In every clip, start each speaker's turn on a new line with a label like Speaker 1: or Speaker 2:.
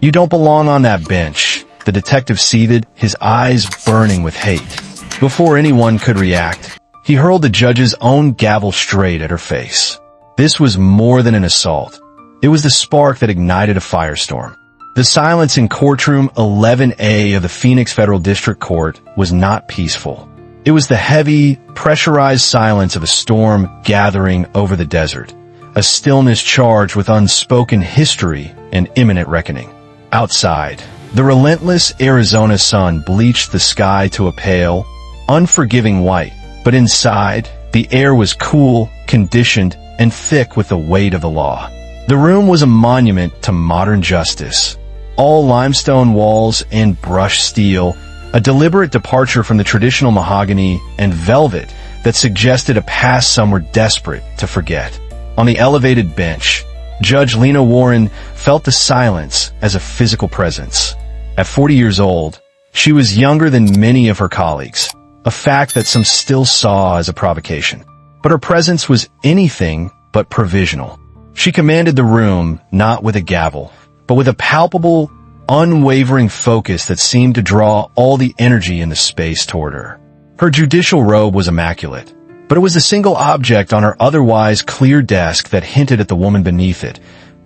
Speaker 1: "You don't belong on that bench," the detective seethed, his eyes burning with hate. Before anyone could react, he hurled the judge's own gavel straight at her face. This was more than an assault. It was the spark that ignited a firestorm. The silence in Courtroom 11A of the Phoenix Federal District Court was not peaceful. It was the heavy, pressurized silence of a storm gathering over the desert, a stillness charged with unspoken history and imminent reckoning. Outside, the relentless Arizona sun bleached the sky to a pale, unforgiving white, but inside, the air was cool, conditioned, and thick with the weight of the law. The room was a monument to modern justice. All limestone walls and brushed steel, a deliberate departure from the traditional mahogany and velvet that suggested a past some were desperate to forget. On the elevated bench, Judge Lena Warren felt the silence as a physical presence. At 40 years old, she was younger than many of her colleagues, a fact that some still saw as a provocation. But her presence was anything but provisional. She commanded the room not with a gavel, but with a palpable, unwavering focus that seemed to draw all the energy in the space toward her. Her judicial robe was immaculate, but it was the single object on her otherwise clear desk that hinted at the woman beneath it.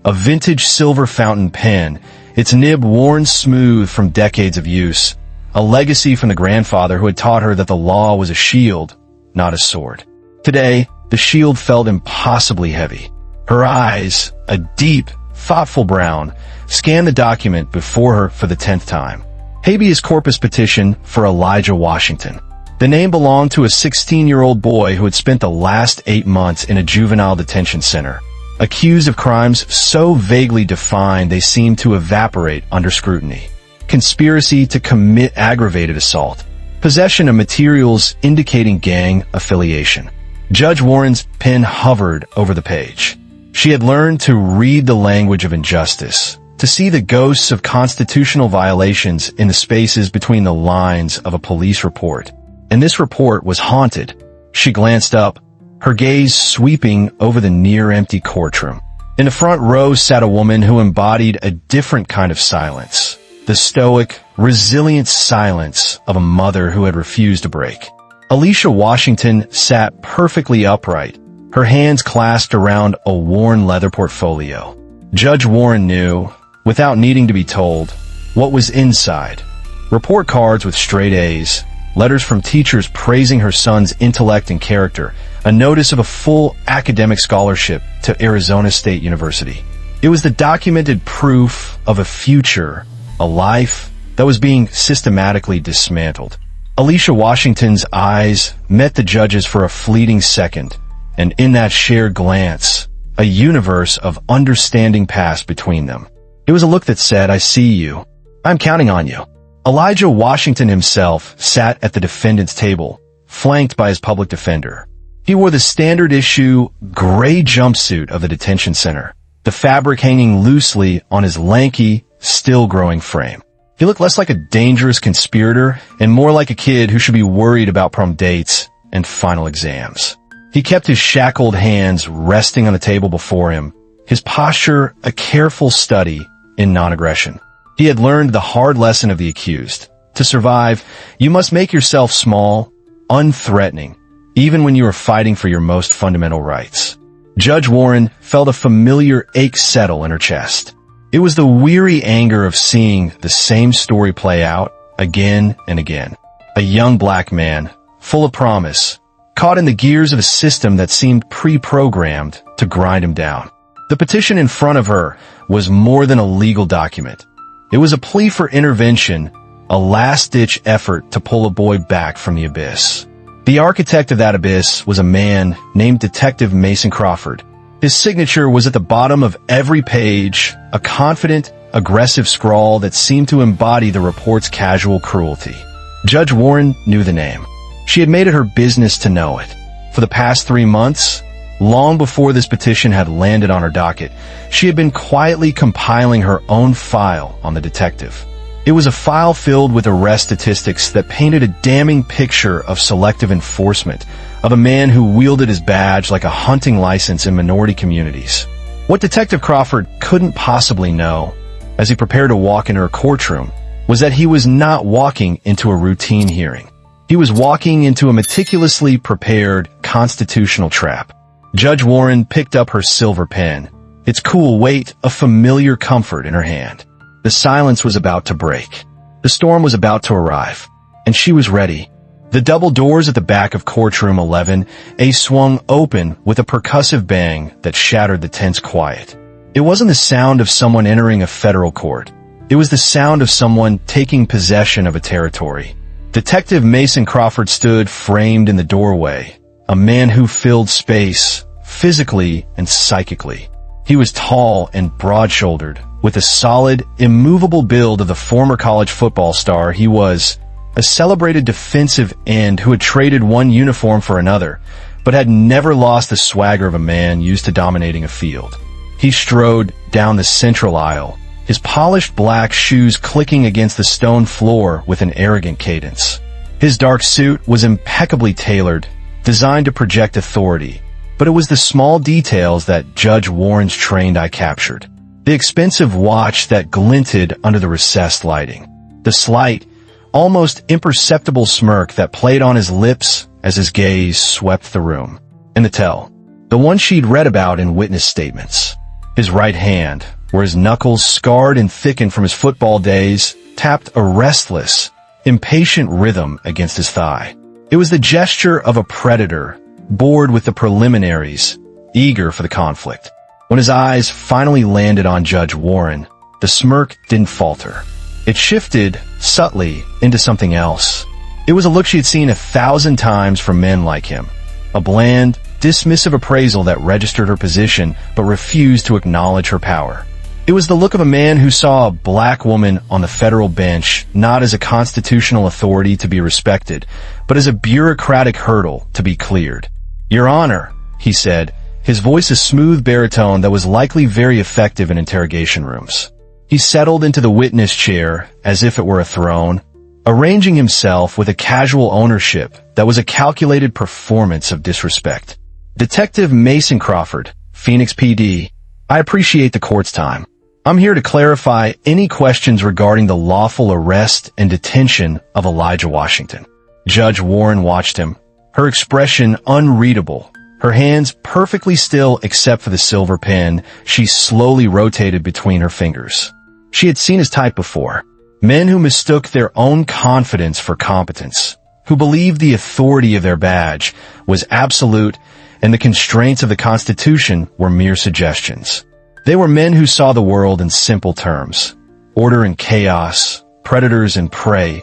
Speaker 1: A vintage silver fountain pen, its nib worn smooth from decades of use, a legacy from the grandfather who had taught her that the law was a shield, not a sword. Today, the shield felt impossibly heavy. Her eyes, a deep, thoughtful brown, scanned the document before her for the 10th time. Habeas corpus petition for Elijah Washington. The name belonged to a 16-year-old boy who had spent the last 8 months in a juvenile detention center, accused of crimes so vaguely defined they seemed to evaporate under scrutiny. Conspiracy to commit aggravated assault. Possession of materials indicating gang affiliation. Judge Warren's pen hovered over the page. She had learned to read the language of injustice, to see the ghosts of constitutional violations in the spaces between the lines of a police report. And this report was haunted. She glanced up, her gaze sweeping over the near-empty courtroom. In the front row sat a woman who embodied a different kind of silence, the stoic, resilient silence of a mother who had refused to break. Alicia Washington sat perfectly upright, her hands clasped around a worn leather portfolio. Judge Warren knew, without needing to be told, what was inside. Report cards with straight A's, letters from teachers praising her son's intellect and character, a notice of a full academic scholarship to Arizona State University. It was the documented proof of a future, a life that was being systematically dismantled. Alicia Washington's eyes met the judge's for a fleeting second, and in that shared glance, a universe of understanding passed between them. It was a look that said, "I see you. I'm counting on you." Elijah Washington himself sat at the defendant's table, flanked by his public defender. He wore the standard-issue gray jumpsuit of the detention center, the fabric hanging loosely on his lanky, still-growing frame. He looked less like a dangerous conspirator and more like a kid who should be worried about prom dates and final exams. He kept his shackled hands resting on the table before him, his posture a careful study in non-aggression. He had learned the hard lesson of the accused. To survive, you must make yourself small, unthreatening, even when you are fighting for your most fundamental rights. Judge Warren felt a familiar ache settle in her chest. It was the weary anger of seeing the same story play out again and again. A young black man, full of promise, caught in the gears of a system that seemed pre-programmed to grind him down. The petition in front of her was more than a legal document. It was a plea for intervention, a last-ditch effort to pull a boy back from the abyss. The architect of that abyss was a man named Detective Mason Crawford. His signature was at the bottom of every page, a confident, aggressive scrawl that seemed to embody the report's casual cruelty. Judge Warren knew the name. She had made it her business to know it. For the past 3 months, long before this petition had landed on her docket, she had been quietly compiling her own file on the detective. It was a file filled with arrest statistics that painted a damning picture of selective enforcement, of a man who wielded his badge like a hunting license in minority communities. What Detective Crawford couldn't possibly know, a as he prepared to walk into her courtroom was that he was not walking into a routine hearing. He was walking into a meticulously prepared constitutional trap. Judge Warren picked up her silver pen, its cool weight a familiar comfort in her hand. The silence was about to break. The storm was about to arrive, and she was ready. The double doors at the back of Courtroom 11A swung open with a percussive bang that shattered the tense quiet. It wasn't the sound of someone entering a federal court. It was the sound of someone taking possession of a territory. Detective Mason Crawford stood framed in the doorway, a man who filled space, physically and psychically. He was tall and broad-shouldered, with a solid, immovable build of the former college football star he was, a celebrated defensive end who had traded one uniform for another, but had never lost the swagger of a man used to dominating a field. He strode down the central aisle, his polished black shoes clicking against the stone floor with an arrogant cadence. His dark suit was impeccably tailored, designed to project authority, but it was the small details that Judge Warren's trained eye captured. The expensive watch that glinted under the recessed lighting. The slight, almost imperceptible smirk that played on his lips as his gaze swept the room. And the tell, the one she'd read about in witness statements. His right hand, where his knuckles, scarred and thickened from his football days, tapped a restless, impatient rhythm against his thigh. It was the gesture of a predator, bored with the preliminaries, eager for the conflict. When his eyes finally landed on Judge Warren, the smirk didn't falter. It shifted, subtly, into something else. It was a look she had seen 1,000 times from men like him. A bland, dismissive appraisal that registered her position but refused to acknowledge her power. It was the look of a man who saw a black woman on the federal bench not as a constitutional authority to be respected, but as a bureaucratic hurdle to be cleared. "Your Honor," he said, his voice a smooth baritone that was likely very effective in interrogation rooms. He settled into the witness chair as if it were a throne, arranging himself with a casual ownership that was a calculated performance of disrespect. "Detective Mason Crawford, Phoenix PD, I appreciate the court's time. I'm here to clarify any questions regarding the lawful arrest and detention of Elijah Washington." Judge Warren watched him, her expression unreadable, her hands perfectly still except for the silver pen she slowly rotated between her fingers. She had seen his type before. Men who mistook their own confidence for competence, who believed the authority of their badge was absolute and the constraints of the Constitution were mere suggestions. They were men who saw the world in simple terms. Order and chaos, predators and prey,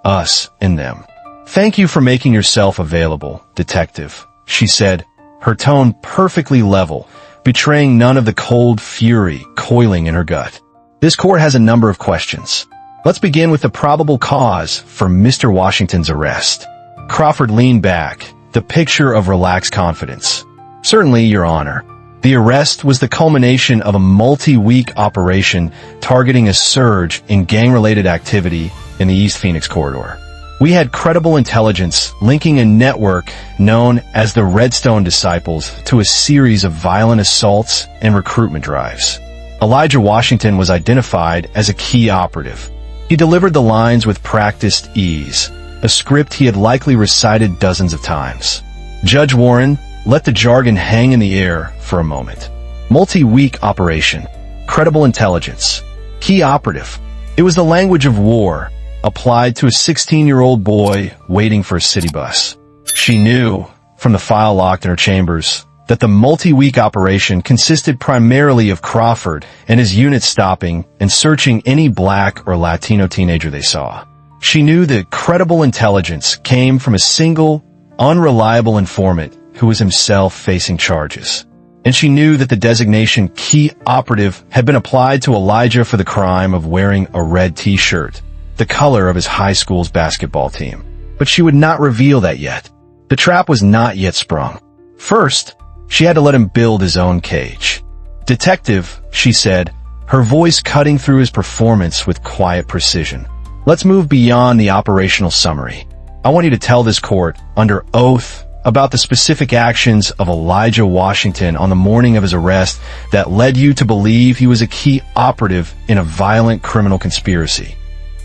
Speaker 1: us and them. "Thank you for making yourself available, Detective," she said, her tone perfectly level, betraying none of the cold fury coiling in her gut. "This court has a number of questions. Let's begin with the probable cause for Mr. Washington's arrest." Crawford leaned back, the picture of relaxed confidence. "Certainly, Your Honor. The arrest was the culmination of a multi-week operation targeting a surge in gang-related activity in the East Phoenix corridor. We had credible intelligence linking a network known as the Redstone Disciples to a series of violent assaults and recruitment drives. Elijah Washington was identified as a key operative. He delivered the lines with practiced ease, a script he had likely recited dozens of times. Judge Warren let the jargon hang in the air for a moment. Multi-week operation, credible intelligence, key operative. It was the language of war, applied to a 16-year-old boy waiting for a city bus. She knew, from the file locked in her chambers, that the multi-week operation consisted primarily of Crawford and his unit stopping and searching any black or Latino teenager they saw. She knew that credible intelligence came from a single, unreliable informant who was himself facing charges. And she knew that the designation key operative had been applied to Elijah for the crime of wearing a red t-shirt, the color of his high school's basketball team. But she would not reveal that yet. The trap was not yet sprung. First, she had to let him build his own cage. "Detective," she said, her voice cutting through his performance with quiet precision. "Let's move beyond the operational summary. I want you to tell this court, under oath, about the specific actions of Elijah Washington on the morning of his arrest that led you to believe he was a key operative in a violent criminal conspiracy.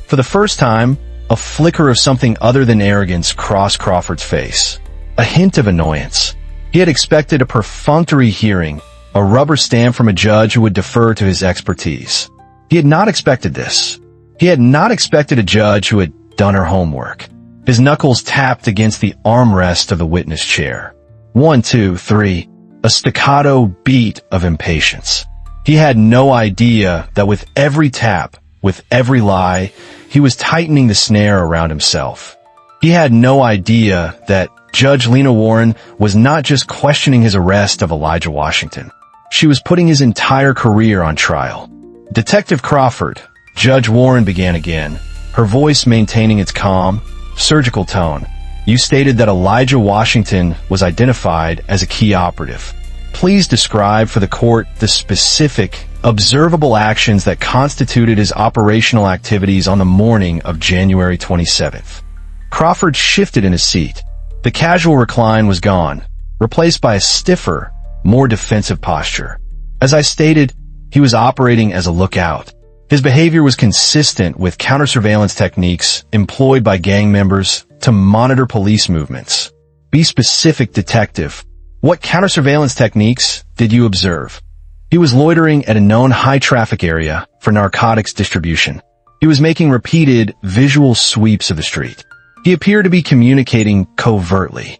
Speaker 1: For the first time, a flicker of something other than arrogance crossed Crawford's face. A hint of annoyance. He had expected a perfunctory hearing, a rubber stamp from a judge who would defer to his expertise. He had not expected this. He had not expected a judge who had done her homework. His knuckles tapped against the armrest of the witness chair. 1, 2, 3. A staccato beat of impatience. He had no idea that with every tap, with every lie, he was tightening the snare around himself. He had no idea that Judge Lena Warren was not just questioning his arrest of Elijah Washington. She was putting his entire career on trial. Detective Crawford, Judge Warren began again, her voice maintaining its calm, surgical tone. You stated that Elijah Washington was identified as a key operative. Please describe for the court the specific, observable actions that constituted his operational activities on the morning of January 27th. Crawford shifted in his seat. The casual recline was gone, replaced by a stiffer, more defensive posture. As I stated, he was operating as a lookout. His behavior was consistent with counter-surveillance techniques employed by gang members to monitor police movements. Be specific, detective. What counter-surveillance techniques did you observe? He was loitering at a known high-traffic area for narcotics distribution. He was making repeated visual sweeps of the street. He appeared to be communicating covertly.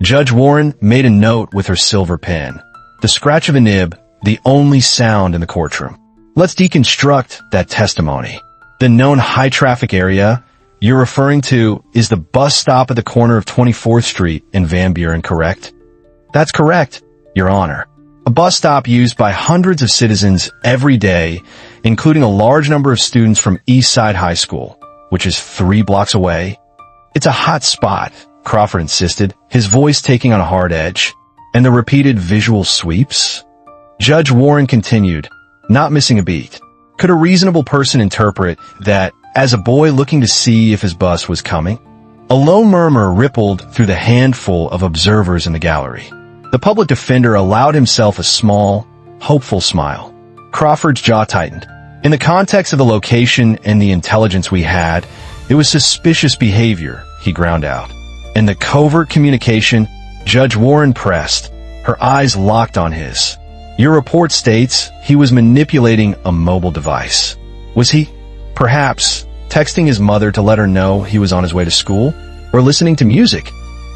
Speaker 1: Judge Warren made a note with her silver pen. The scratch of a nib, the only sound in the courtroom. Let's deconstruct that testimony. The known high-traffic area you're referring to is the bus stop at the corner of 24th Street in Van Buren, correct? That's correct, Your Honor. A bus stop used by hundreds of citizens every day, including a large number of students from East Side High School, which is 3 blocks away. It's a hot spot, Crawford insisted, his voice taking on a hard edge. And the repeated visual sweeps? Judge Warren continued, not missing a beat. Could a reasonable person interpret that as a boy looking to see if his bus was coming? A low murmur rippled through the handful of observers in the gallery. The public defender allowed himself a small, hopeful smile. Crawford's jaw tightened. In the context of the location and the intelligence we had, it was suspicious behavior, he ground out. In the covert communication, Judge Warren pressed, her eyes locked on his. Your report states he was manipulating a mobile device. Was he, perhaps, texting his mother to let her know he was on his way to school? Or listening to music?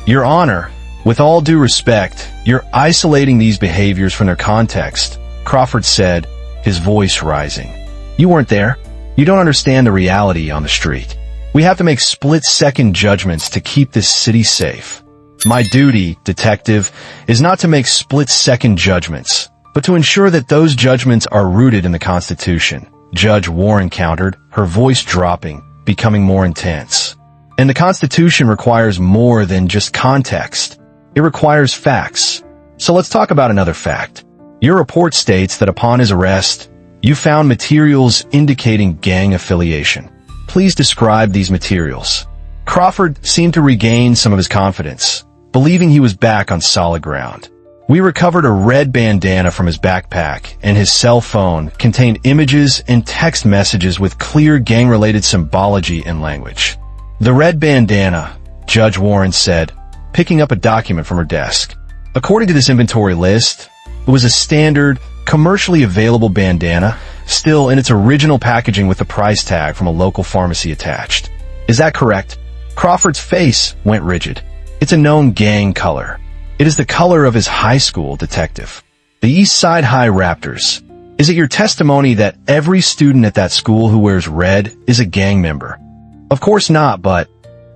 Speaker 1: Your Honor, with all due respect, you're isolating these behaviors from their context, Crawford said, his voice rising. You weren't there. You don't understand the reality on the street. We have to make split-second judgments to keep this city safe. My duty, detective, is not to make split-second judgments, but to ensure that those judgments are rooted in the Constitution, Judge Warren countered, her voice dropping, becoming more intense. And the Constitution requires more than just context. It requires facts. So let's talk about another fact. Your report states that upon his arrest, you found materials indicating gang affiliation. Please describe these materials. Crawford seemed to regain some of his confidence, believing he was back on solid ground. We recovered a red bandana from his backpack, and his cell phone contained images and text messages with clear gang-related symbology and language. The red bandana, Judge Warren said, picking up a document from her desk. According to this inventory list, it was a standard, commercially available bandana, still in its original packaging with the price tag from a local pharmacy attached. Is that correct? Crawford's face went rigid. It's a known gang color. It is the color of his high school, detective. The East Side High Raptors. Is it your testimony that every student at that school who wears red is a gang member? Of course not, but...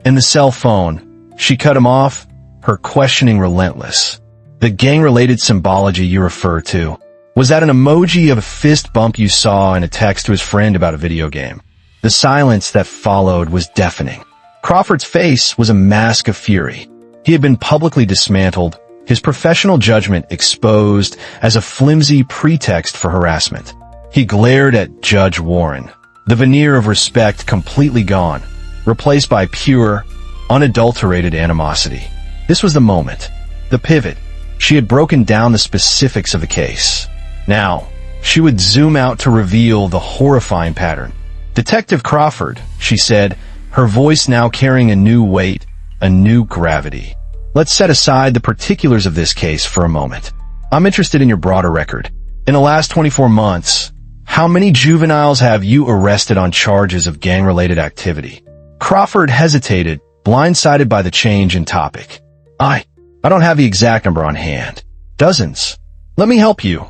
Speaker 1: And the cell phone. She cut him off, her questioning relentless. The gang-related symbology you refer to. Was that an emoji of a fist bump you saw in a text to his friend about a video game? The silence that followed was deafening. Crawford's face was a mask of fury. He had been publicly dismantled, his professional judgment exposed as a flimsy pretext for harassment. He glared at Judge Warren, the veneer of respect completely gone, replaced by pure, unadulterated animosity. This was the moment. the pivot. She had broken down the specifics of the case. Now, she would zoom out to reveal the horrifying pattern. "Detective Crawford," she said, her voice now carrying a new weight, a new gravity. "Let's set aside the particulars of this case for a moment. I'm interested in your broader record. In the last 24 months, how many juveniles have you arrested on charges of gang-related activity?" Crawford hesitated, blindsided by the change in topic. I don't have the exact number on hand. Dozens. Let me help you,"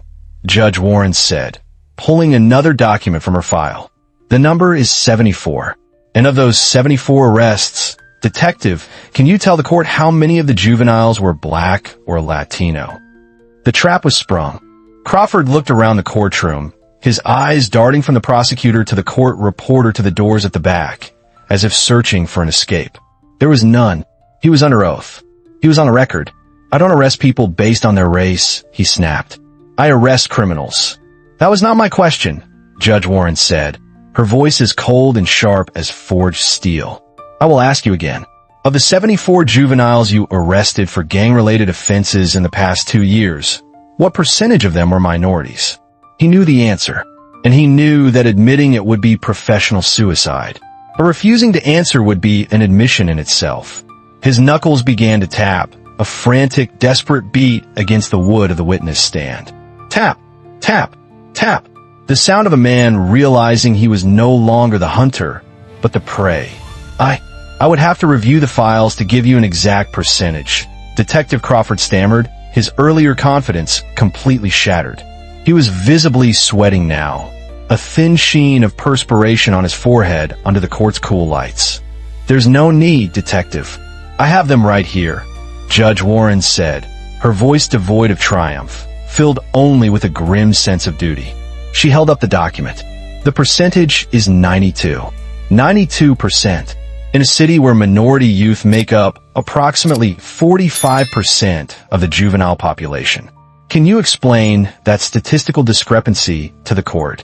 Speaker 1: Judge Warren said, pulling another document from her file. "The number is 74. And of those 74 arrests, Detective, can you tell the court how many of the juveniles were Black or Latino?" The trap was sprung. Crawford looked around the courtroom, his eyes darting from the prosecutor to the court reporter to the doors at the back, as if searching for an escape. There was none. He was under oath. He was on the record. "I don't arrest people based on their race," he snapped. "I arrest criminals." "That was not my question," Judge Warren said, her voice as cold and sharp as forged steel. "I will ask you again. Of the 74 juveniles you arrested for gang-related offenses in the past 2 years, what percentage of them were minorities?" He knew the answer, and he knew that admitting it would be professional suicide. But refusing to answer would be an admission in itself. His knuckles began to tap, a frantic, desperate beat against the wood of the witness stand. Tap, tap, tap. The sound of a man realizing he was no longer the hunter, but the prey. I would have to review the files to give you an exact percentage," Detective Crawford stammered, his earlier confidence completely shattered. He was visibly sweating now, a thin sheen of perspiration on his forehead under the court's cool lights. "There's no need, Detective. I have them right here," Judge Warren said, her voice devoid of triumph, filled only with a grim sense of duty. She held up the document. "The percentage is 92. 92%. In a city where minority youth make up approximately 45% of the juvenile population. Can you explain that statistical discrepancy to the court?"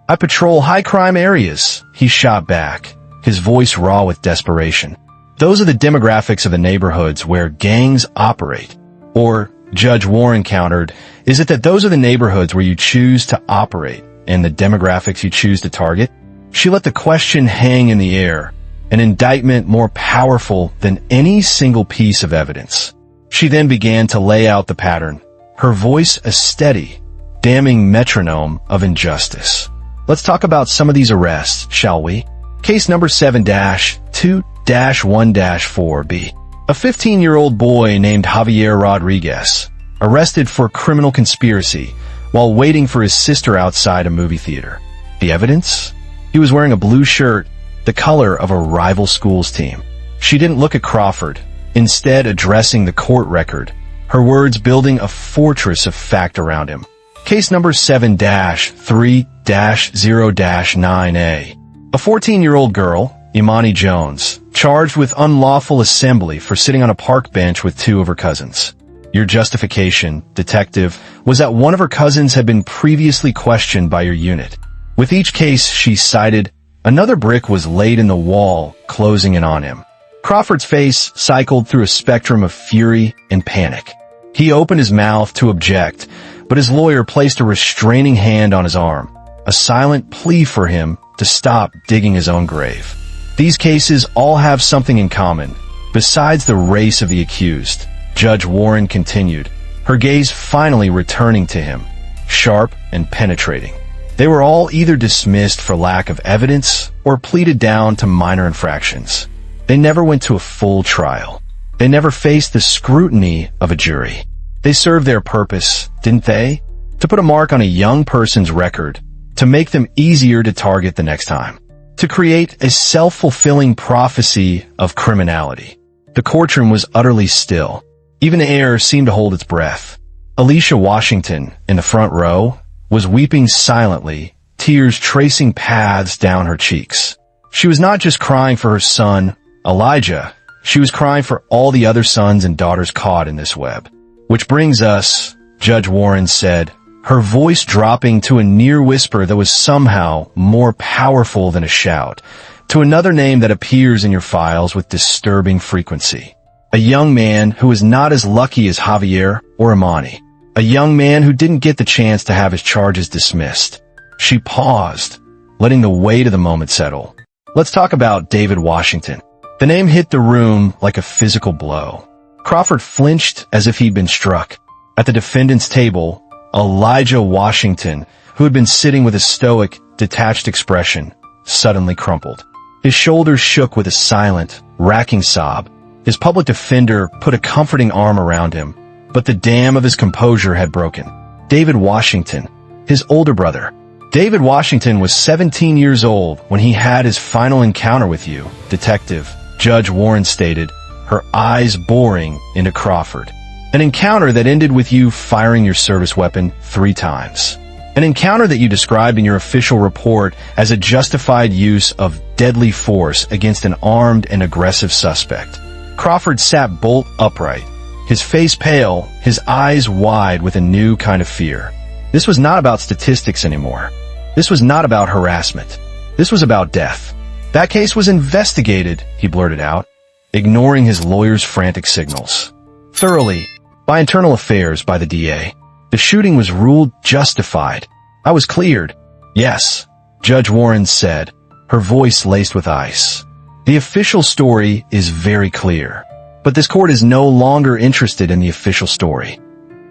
Speaker 1: "I patrol high-crime areas," he shot back, his voice raw with desperation. "Those are the demographics of the neighborhoods where gangs operate." Or, Judge Warren countered, "is it that those are the neighborhoods where you choose to operate and the demographics you choose to target?" She let the question hang in the air, an indictment more powerful than any single piece of evidence. She then began to lay out the pattern, her voice a steady, damning metronome of injustice. "Let's talk about some of these arrests, shall we? Case number 7-2-1-4B. A 15-year-old boy named Javier Rodriguez, arrested for criminal conspiracy while waiting for his sister outside a movie theater. The evidence? He was wearing a blue shirt, the color of a rival school's team. She didn't look at Crawford, instead addressing the court record, her words building a fortress of fact around him. Case number 7-3-0-9A. A 14-year-old girl, Imani Jones, charged with unlawful assembly for sitting on a park bench with 2 of her cousins. Your justification, Detective, was that one of her cousins had been previously questioned by your unit. With each case she cited, another brick was laid in the wall, closing in on him. Crawford's face cycled through a spectrum of fury and panic. He opened his mouth to object, but his lawyer placed a restraining hand on his arm, a silent plea for him to stop digging his own grave. These cases all have something in common, besides the race of the accused, Judge Warren continued, her gaze finally returning to him, sharp and penetrating. They were all either dismissed for lack of evidence or pleaded down to minor infractions. They never went to a full trial. They never faced the scrutiny of a jury. They served their purpose, didn't they? To put a mark on a young person's record, to make them easier to target the next time. To create a self-fulfilling prophecy of criminality. The courtroom was utterly still. Even the air seemed to hold its breath. Alicia Washington, in the front row, was weeping silently, tears tracing paths down her cheeks. She was not just crying for her son, Elijah. She was crying for all the other sons and daughters caught in this web. Which brings us, Judge Warren said, her voice dropping to a near whisper that was somehow more powerful than a shout, to another name that appears in your files with disturbing frequency. A young man who was not as lucky as Javier or Imani. A young man who didn't get the chance to have his charges dismissed. She paused, letting the weight of the moment settle. Let's talk about David Washington. The name hit the room like a physical blow. Crawford flinched as if he'd been struck. At the defendant's table, Elijah Washington, who had been sitting with a stoic, detached expression, suddenly crumpled. His shoulders shook with a silent, racking sob. His public defender put a comforting arm around him, but the dam of his composure had broken. David Washington, his older brother. David Washington was 17 years old when he had his final encounter with you, Detective, Judge Warren stated, her eyes boring into Crawford. An encounter that ended with you firing your service weapon 3 times. An encounter that you described in your official report as a justified use of deadly force against an armed and aggressive suspect. Crawford sat bolt upright, his face pale, his eyes wide with a new kind of fear. This was not about statistics anymore. This was not about harassment. This was about death. That case was investigated, he blurted out, ignoring his lawyer's frantic signals. Thoroughly, by internal affairs, by the DA. The shooting was ruled justified. I was cleared. Yes, Judge Warren said, her voice laced with ice. The official story is very clear, but this court is no longer interested in the official story.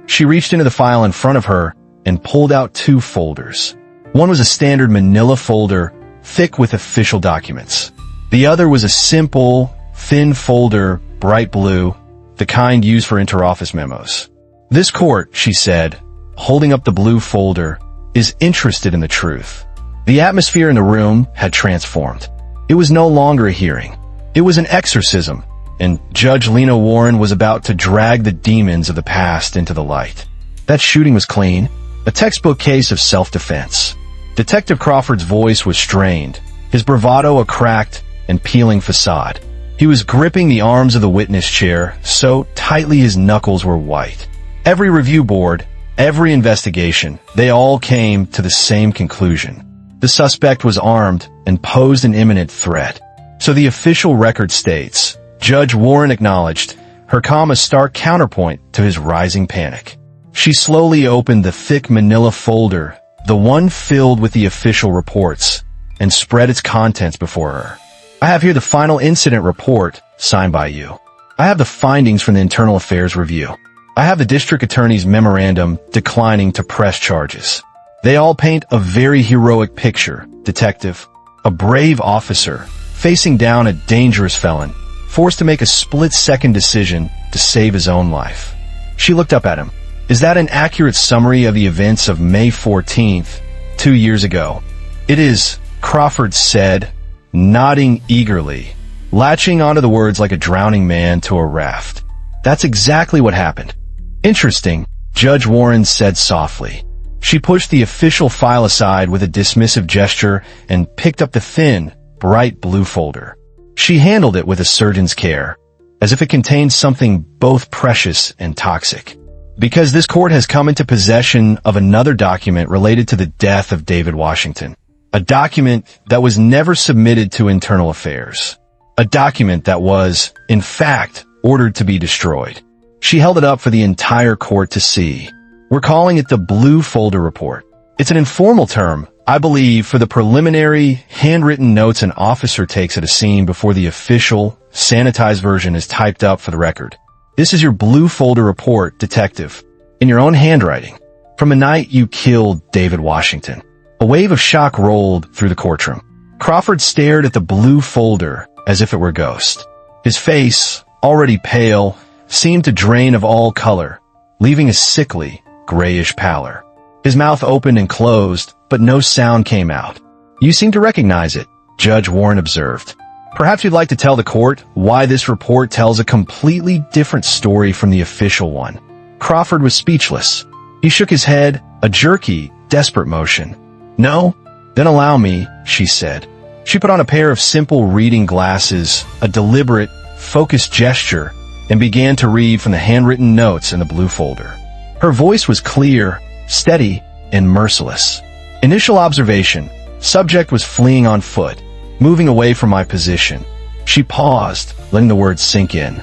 Speaker 1: She reached into the file in front of her and pulled out 2 folders. One was a standard manila folder, thick with official documents. The other was a simple, thin folder, bright blue, the kind used for interoffice memos. This court, she said, holding up the blue folder, is interested in the truth. The atmosphere in the room had transformed. It was no longer a hearing. It was an exorcism, and Judge Lena Warren was about to drag the demons of the past into the light. That shooting was clean, a textbook case of self-defense. Detective Crawford's voice was strained, his bravado a cracked and peeling facade. He was gripping the arms of the witness chair so tightly his knuckles were white. Every review board, every investigation, they all came to the same conclusion. The suspect was armed and posed an imminent threat. So the official record states, Judge Warren acknowledged, her calm a stark counterpoint to his rising panic. She slowly opened the thick manila folder, the one filled with the official reports, and spread its contents before her. I have here the final incident report, signed by you. I have the findings from the Internal Affairs Review. I have the district attorney's memorandum declining to press charges. They all paint a very heroic picture, Detective. A brave officer, facing down a dangerous felon, forced to make a split-second decision to save his own life. She looked up at him. Is that an accurate summary of the events of May 14th, 2 years ago? It is, Crawford said, nodding eagerly, latching onto the words like a drowning man to a raft. That's exactly what happened. Interesting, Judge Warren said softly. She pushed the official file aside with a dismissive gesture and picked up the thin, bright blue folder. She handled it with a surgeon's care, as if it contained something both precious and toxic. Because this court has come into possession of another document related to the death of David Washington. A document that was never submitted to Internal Affairs. A document that was, in fact, ordered to be destroyed. She held it up for the entire court to see. We're calling it the Blue Folder Report. It's an informal term, I believe, for the preliminary, handwritten notes an officer takes at a scene before the official, sanitized version is typed up for the record. This is your Blue Folder Report, Detective, in your own handwriting, from the night you killed David Washington. A wave of shock rolled through the courtroom. Crawford stared at the blue folder as if it were a ghost. His face, already pale, seemed to drain of all color, leaving a sickly, grayish pallor. His mouth opened and closed, but no sound came out. You seem to recognize it, Judge Warren observed. Perhaps you'd like to tell the court why this report tells a completely different story from the official one. Crawford was speechless. He shook his head, a jerky, desperate motion. No? Then allow me, she said. She put on a pair of simple reading glasses, a deliberate, focused gesture, and began to read from the handwritten notes in the blue folder. Her voice was clear, steady, and merciless. Initial observation. Subject was fleeing on foot, moving away from my position. She paused, letting the words sink in.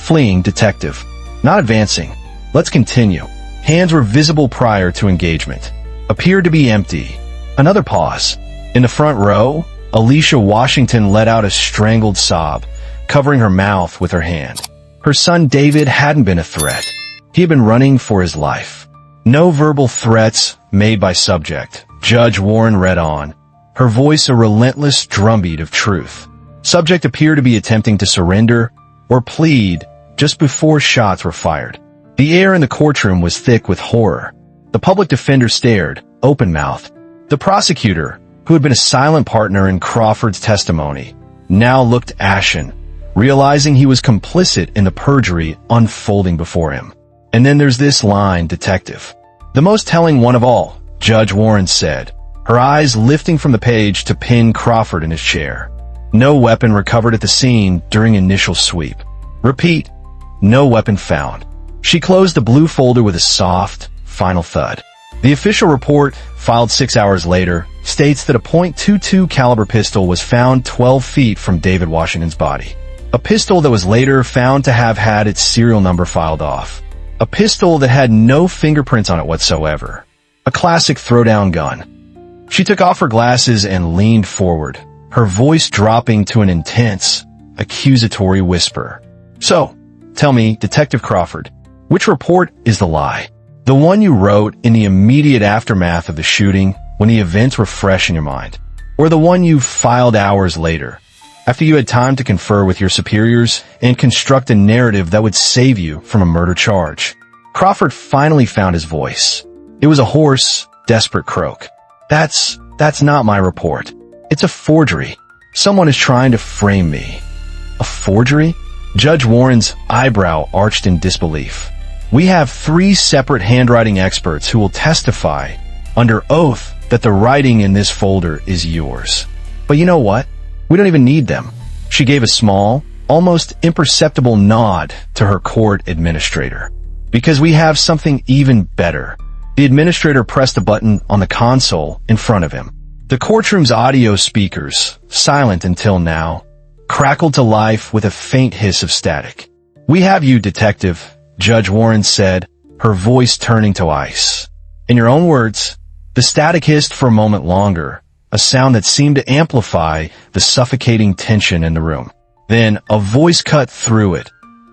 Speaker 1: Fleeing detective. Not advancing. Let's continue. Hands were visible prior to engagement. Appeared to be empty. Another pause. In the front row, Alicia Washington let out a strangled sob, covering her mouth with her hand. Her son David hadn't been a threat. He had been running for his life. No verbal threats made by subject. Judge Warren read on, her voice a relentless drumbeat of truth. Subject appeared to be attempting to surrender or plead just before shots were fired. The air in the courtroom was thick with horror. The public defender stared, open-mouthed. The prosecutor, who had been a silent partner in Crawford's testimony, now looked ashen, realizing he was complicit in the perjury unfolding before him. And then there's this line, detective. The most telling one of all, Judge Warren said, her eyes lifting from the page to pin Crawford in his chair. No weapon recovered at the scene during initial sweep. Repeat, no weapon found. She closed the blue folder with a soft, final thud. The official report, filed 6 hours later, states that a .22 caliber pistol was found 12 feet from David Washington's body. A pistol that was later found to have had its serial number filed off. A pistol that had no fingerprints on it whatsoever. A classic throwdown gun. She took off her glasses and leaned forward, her voice dropping to an intense, accusatory whisper. So, tell me, Detective Crawford, which report is the lie? The one you wrote in the immediate aftermath of the shooting when the events were fresh in your mind? Or the one you filed hours later, after you had time to confer with your superiors and construct a narrative that would save you from a murder charge? Crawford finally found his voice. It was a hoarse, desperate croak. That's not my report. It's a forgery. Someone is trying to frame me. A forgery? Judge Warren's eyebrow arched in disbelief. We have 3 separate handwriting experts who will testify under oath that the writing in this folder is yours. But you know what? We don't even need them. She gave a small, almost imperceptible nod to her court administrator. Because we have something even better. The administrator pressed a button on the console in front of him. The courtroom's audio speakers, silent until now, crackled to life with a faint hiss of static. We have you, detective, Judge Warren said, her voice turning to ice. In your own words, the static hissed for a moment longer, a sound that seemed to amplify the suffocating tension in the room. Then a voice cut through it,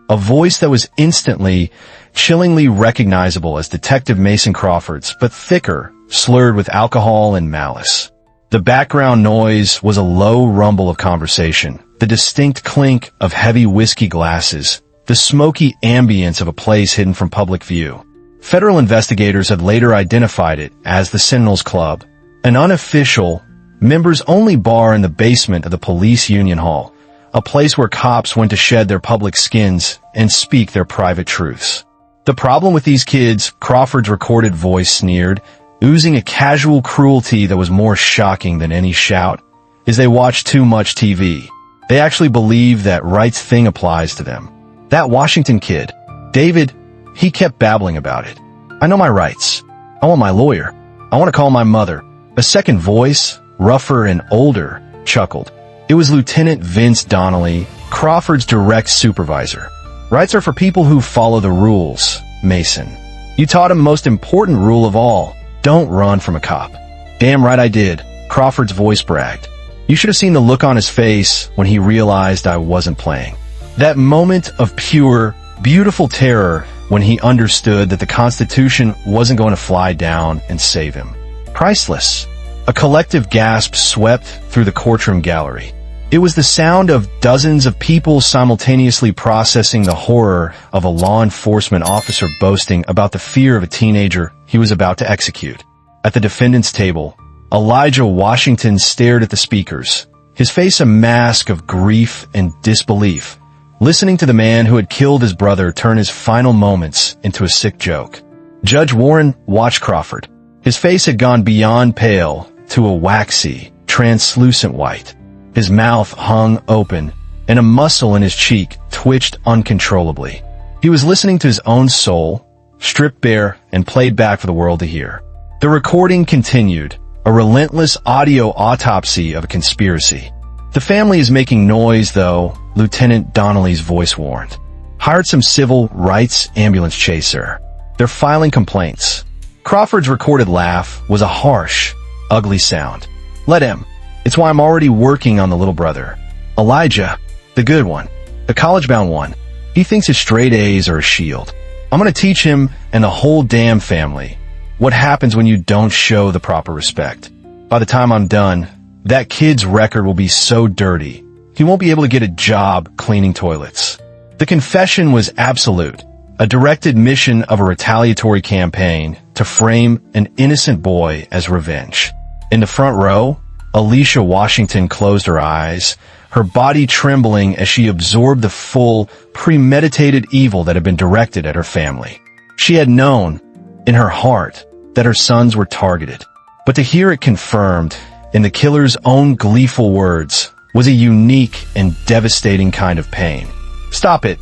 Speaker 1: a voice that was instantly, chillingly recognizable as Detective Mason Crawford's, but thicker, slurred with alcohol and malice. The background noise was a low rumble of conversation, the distinct clink of heavy whiskey glasses, the smoky ambience of a place hidden from public view. Federal investigators had later identified it as the Sentinels Club, an unofficial, members-only bar in the basement of the police union hall, a place where cops went to shed their public skins and speak their private truths. The problem with these kids, Crawford's recorded voice sneered, oozing a casual cruelty that was more shocking than any shout, is they watch too much TV. They actually believe that Wright's thing applies to them. That Washington kid, David, he kept babbling about it. I know my rights. I want my lawyer. I want to call my mother. A second voice, rougher and older, chuckled. It was Lieutenant Vince Donnelly, Crawford's direct supervisor. Rights are for people who follow the rules, Mason. You taught him the most important rule of all. Don't run from a cop. Damn right I did, Crawford's voice bragged. You should have seen the look on his face when he realized I wasn't playing. That moment of pure, beautiful terror when he understood that the Constitution wasn't going to fly down and save him. Priceless. A collective gasp swept through the courtroom gallery. It was the sound of dozens of people simultaneously processing the horror of a law enforcement officer boasting about the fear of a teenager he was about to execute. At the defendant's table, Elijah Washington stared at the speakers, his face a mask of grief and disbelief, listening to the man who had killed his brother turn his final moments into a sick joke. Judge Warren watched Crawford. His face had gone beyond pale to a waxy, translucent white. His mouth hung open, and a muscle in his cheek twitched uncontrollably. He was listening to his own soul, stripped bare and played back for the world to hear. The recording continued, a relentless audio autopsy of a conspiracy. The family is making noise, though, Lieutenant Donnelly's voice warned. Hired some civil rights ambulance chaser. They're filing complaints. Crawford's recorded laugh was a harsh, ugly sound. Let him. It's why I'm already working on the little brother. Elijah, the good one, the college-bound one. He thinks his straight A's are a shield. I'm gonna teach him and the whole damn family what happens when you don't show the proper respect. By the time I'm done, that kid's record will be so dirty, he won't be able to get a job cleaning toilets. The confession was absolute, a direct admission of a retaliatory campaign to frame an innocent boy as revenge. In the front row, Alicia Washington closed her eyes, her body trembling as she absorbed the full, premeditated evil that had been directed at her family. She had known, in her heart, that her sons were targeted. But to hear it confirmed, in the killer's own gleeful words, was a unique and devastating kind of pain. "Stop it,"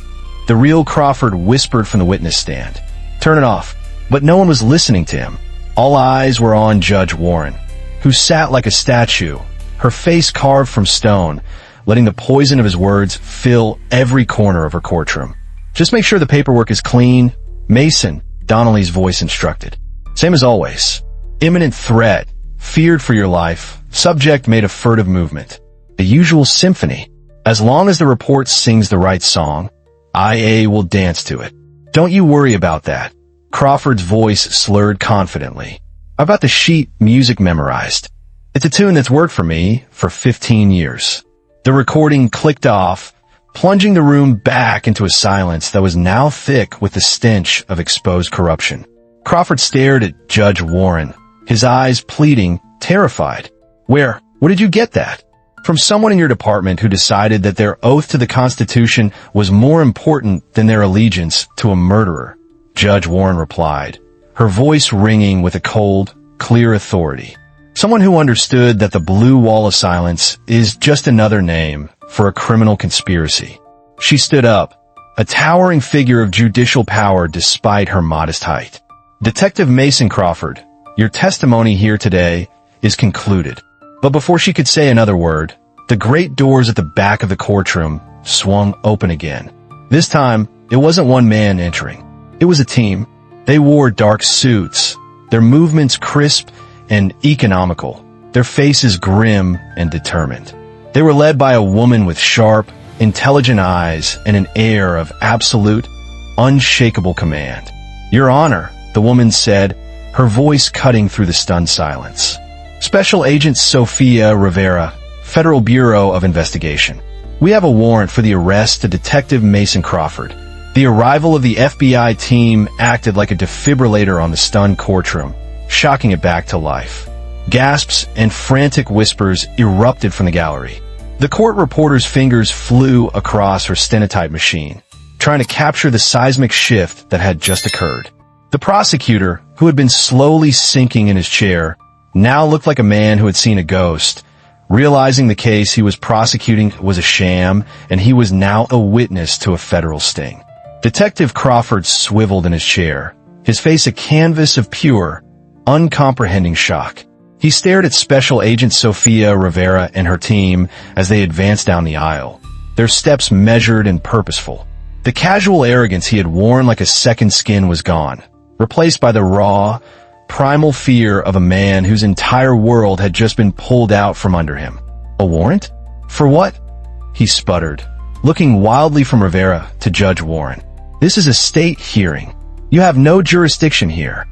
Speaker 1: the real Crawford whispered from the witness stand. "Turn it off." But no one was listening to him. All eyes were on Judge Warren, who sat like a statue, her face carved from stone, letting the poison of his words fill every corner of her courtroom. "Just make sure the paperwork is clean." "Mason," Donnelly's voice instructed. "Same as always. Imminent threat. Feared for your life. Subject made a furtive movement." The usual symphony. As long as the report sings the right song, IA will dance to it. "Don't you worry about that." Crawford's voice slurred confidently. "I've got the sheet music memorized. It's a tune that's worked for me for 15 years. The recording clicked off, plunging the room back into a silence that was now thick with the stench of exposed corruption. Crawford stared at Judge Warren, his eyes pleading, terrified. Where did you get that?" "From someone in your department who decided that their oath to the Constitution was more important than their allegiance to a murderer," Judge Warren replied, her voice ringing with a cold, clear authority. "Someone who understood that the blue wall of silence is just another name for a criminal conspiracy." She stood up, a towering figure of judicial power despite her modest height. "Detective Mason Crawford, your testimony here today is concluded." But before she could say another word, the great doors at the back of the courtroom swung open again. This time, it wasn't one man entering. It was a team. They wore dark suits, their movements crisp and economical, their faces grim and determined. They were led by a woman with sharp, intelligent eyes and an air of absolute, unshakable command. "Your Honor," the woman said, her voice cutting through the stunned silence. "Special Agent Sophia Rivera, Federal Bureau of Investigation. We have a warrant for the arrest of Detective Mason Crawford." The arrival of the FBI team acted like a defibrillator on the stunned courtroom, shocking it back to life. Gasps and frantic whispers erupted from the gallery. The court reporter's fingers flew across her stenotype machine, trying to capture the seismic shift that had just occurred. The prosecutor, who had been slowly sinking in his chair, now looked like a man who had seen a ghost, realizing the case he was prosecuting was a sham, and he was now a witness to a federal sting. Detective Crawford swiveled in his chair, his face a canvas of pure, uncomprehending shock. He stared at Special Agent Sophia Rivera and her team as they advanced down the aisle, their steps measured and purposeful. The casual arrogance he had worn like a second skin was gone, replaced by the raw, primal fear of a man whose entire world had just been pulled out from under him. "A warrant? For what?" he sputtered, looking wildly from Rivera to Judge Warren. "This is a state hearing. You have no jurisdiction here."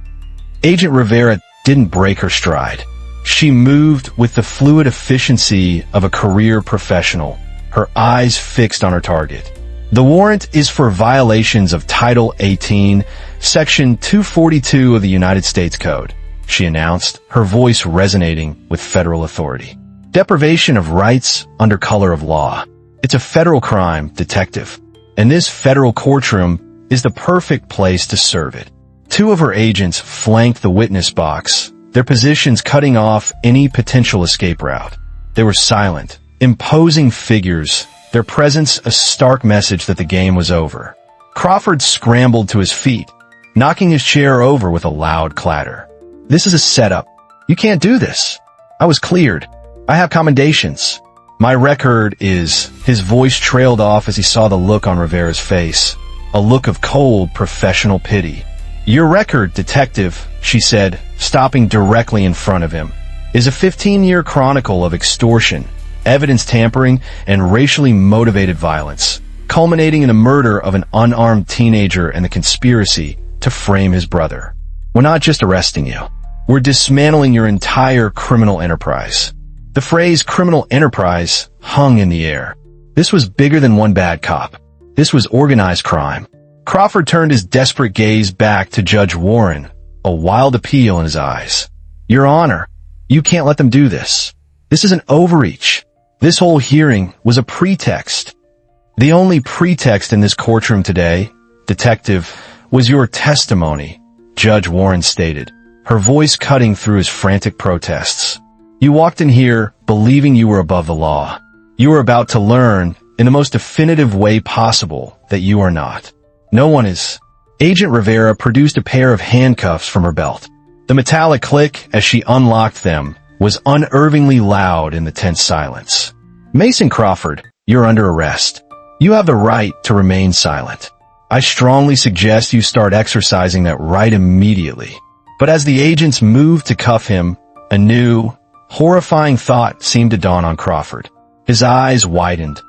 Speaker 1: Agent Rivera didn't break her stride. She moved with the fluid efficiency of a career professional, her eyes fixed on her target. "The warrant is for violations of Title 18, Section 242 of the United States Code," she announced, her voice resonating with federal authority. "Deprivation of rights under color of law. It's a federal crime, detective, and this federal courtroom is the perfect place to serve it." Two of her agents flanked the witness box, their positions cutting off any potential escape route. They were silent, imposing figures, their presence a stark message that the game was over. Crawford scrambled to his feet, knocking his chair over with a loud clatter. "This is a setup. You can't do this. I was cleared. I have commendations. My record is..." His voice trailed off as he saw the look on Rivera's face, a look of cold, professional pity. "Your record, detective," she said, stopping directly in front of him, "is a 15-year chronicle of extortion, evidence tampering, and racially motivated violence, culminating in the murder of an unarmed teenager and the conspiracy to frame his brother. We're not just arresting you. We're dismantling your entire criminal enterprise." The phrase criminal enterprise hung in the air. This was bigger than one bad cop. This was organized crime. Crawford turned his desperate gaze back to Judge Warren, a wild appeal in his eyes. "Your Honor, you can't let them do this. This is an overreach. This whole hearing was a pretext. The only pretext in this courtroom today, detective, was your testimony," Judge Warren stated, her voice cutting through his frantic protests. "You walked in here believing you were above the law. You were about to learn, in the most definitive way possible, that you are not. No one is." Agent Rivera produced a pair of handcuffs from her belt. The metallic click as she unlocked them was unnervingly loud in the tense silence. "Mason Crawford, you're under arrest. You have the right to remain silent. I strongly suggest you start exercising that right immediately." But as the agents moved to cuff him, a new, horrifying thought seemed to dawn on Crawford. His eyes widened,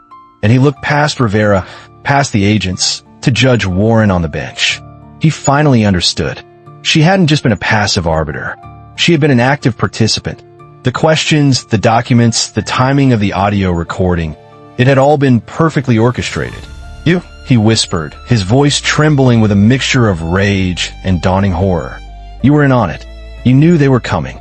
Speaker 1: and he looked past Rivera, past the agents, to Judge Warren on the bench. He finally understood. She hadn't just been a passive arbiter. She had been an active participant. The questions, the documents, the timing of the audio recording, it had all been perfectly orchestrated. "You," he whispered, his voice trembling with a mixture of rage and dawning horror. "You were in on it. You knew they were coming."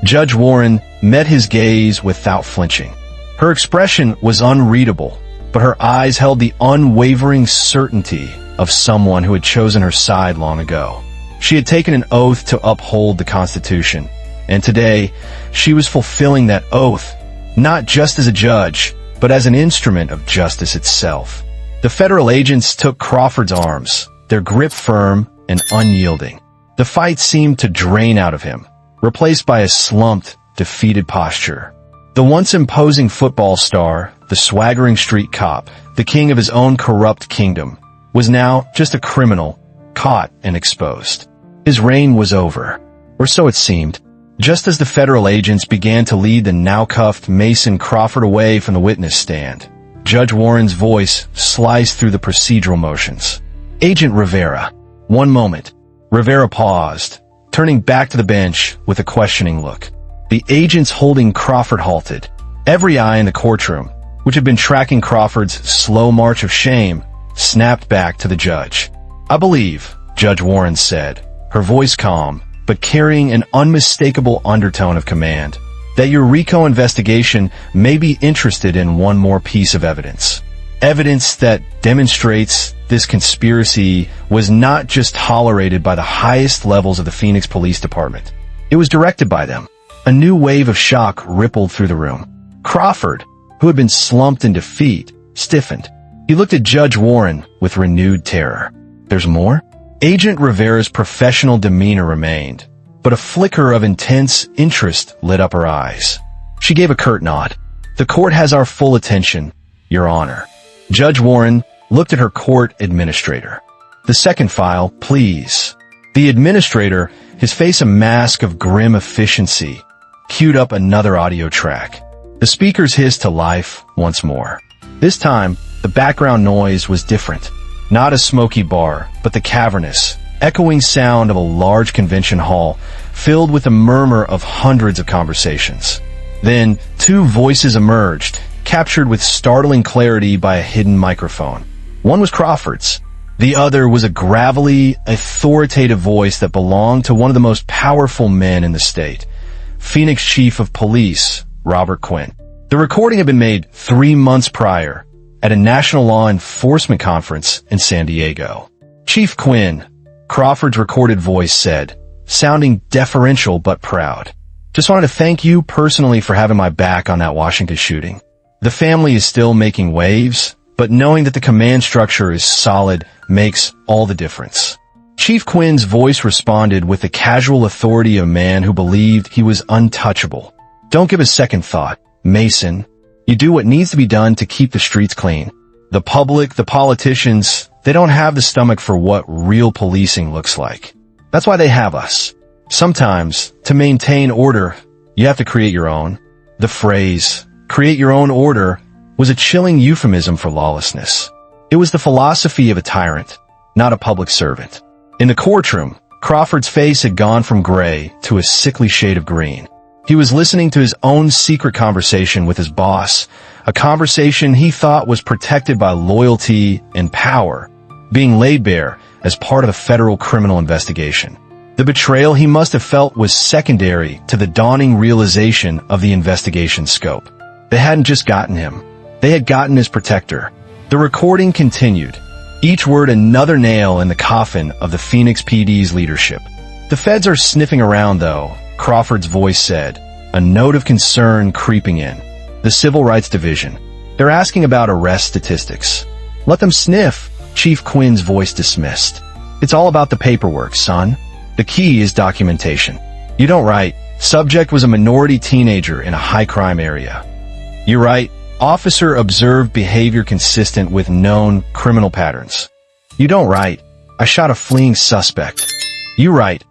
Speaker 1: Judge Warren met his gaze without flinching. Her expression was unreadable, but her eyes held the unwavering certainty of someone who had chosen her side long ago. She had taken an oath to uphold the Constitution, and today she was fulfilling that oath, not just as a judge, but as an instrument of justice itself. The federal agents took Crawford's arms, their grip firm and unyielding. The fight seemed to drain out of him, replaced by a slumped, defeated posture. The once imposing football star, the swaggering street cop, the king of his own corrupt kingdom, was now just a criminal, caught and exposed. His reign was over, or so it seemed. Just as the federal agents began to lead the now-cuffed Mason Crawford away from the witness stand, Judge Warren's voice sliced through the procedural motions. "Agent Rivera." "One moment." Rivera paused, turning back to the bench with a questioning look. The agents holding Crawford halted. Every eye in the courtroom, which had been tracking Crawford's slow march of shame, snapped back to the judge. "I believe," Judge Warren said, her voice calm, but carrying an unmistakable undertone of command, "that your RICO investigation may be interested in one more piece of evidence. Evidence that demonstrates this conspiracy was not just tolerated by the highest levels of the Phoenix Police Department. It was directed by them." A new wave of shock rippled through the room. Crawford, who had been slumped in defeat, stiffened. He looked at Judge Warren with renewed terror. "There's more?" Agent Rivera's professional demeanor remained, but a flicker of intense interest lit up her eyes. She gave a curt nod. "The court has our full attention, Your Honor." Judge Warren looked at her court administrator. "The second file, please." The administrator, his face a mask of grim efficiency, queued up another audio track. The speakers hissed to life once more. This time, the background noise was different. Not a smoky bar, but the cavernous, echoing sound of a large convention hall filled with the murmur of hundreds of conversations. Then, two voices emerged, captured with startling clarity by a hidden microphone. One was Crawford's. The other was a gravelly, authoritative voice that belonged to one of the most powerful men in the state, Phoenix Chief of Police, Robert Quinn. The recording had been made 3 months prior, at a national law enforcement conference in San Diego. "Chief Quinn," Crawford's recorded voice said, sounding deferential but proud. "Just wanted to thank you personally for having my back on that Washington shooting. The family is still making waves, but knowing that the command structure is solid makes all the difference." Chief Quinn's voice responded with the casual authority of a man who believed he was untouchable. "Don't give a second thought, Mason. You do what needs to be done to keep the streets clean. The public, the politicians, They don't have the stomach for what real policing looks like. That's why they have us. Sometimes, to maintain order, you have to create your own. The phrase, create your own order, was a chilling euphemism for lawlessness. It was the philosophy of a tyrant, not a public servant. In the courtroom, Crawford's face had gone from gray to a sickly shade of green. He was listening to his own secret conversation with his boss, a conversation he thought was protected by loyalty and power, being laid bare as part of a federal criminal investigation. The betrayal he must have felt was secondary to the dawning realization of the investigation's scope. They hadn't just gotten him. They had gotten his protector. The recording continued, each word another nail in the coffin of the Phoenix PD's leadership. The feds are sniffing around, though, Crawford's voice said, a note of concern creeping in. The Civil Rights Division. They're asking about arrest statistics. Let them sniff, Chief Quinn's voice dismissed. It's all about the paperwork, son. The key is documentation. You don't write, subject was a minority teenager in a high-crime area. You write, officer observed behavior consistent with known criminal patterns. You don't write, I shot a fleeing suspect. You write,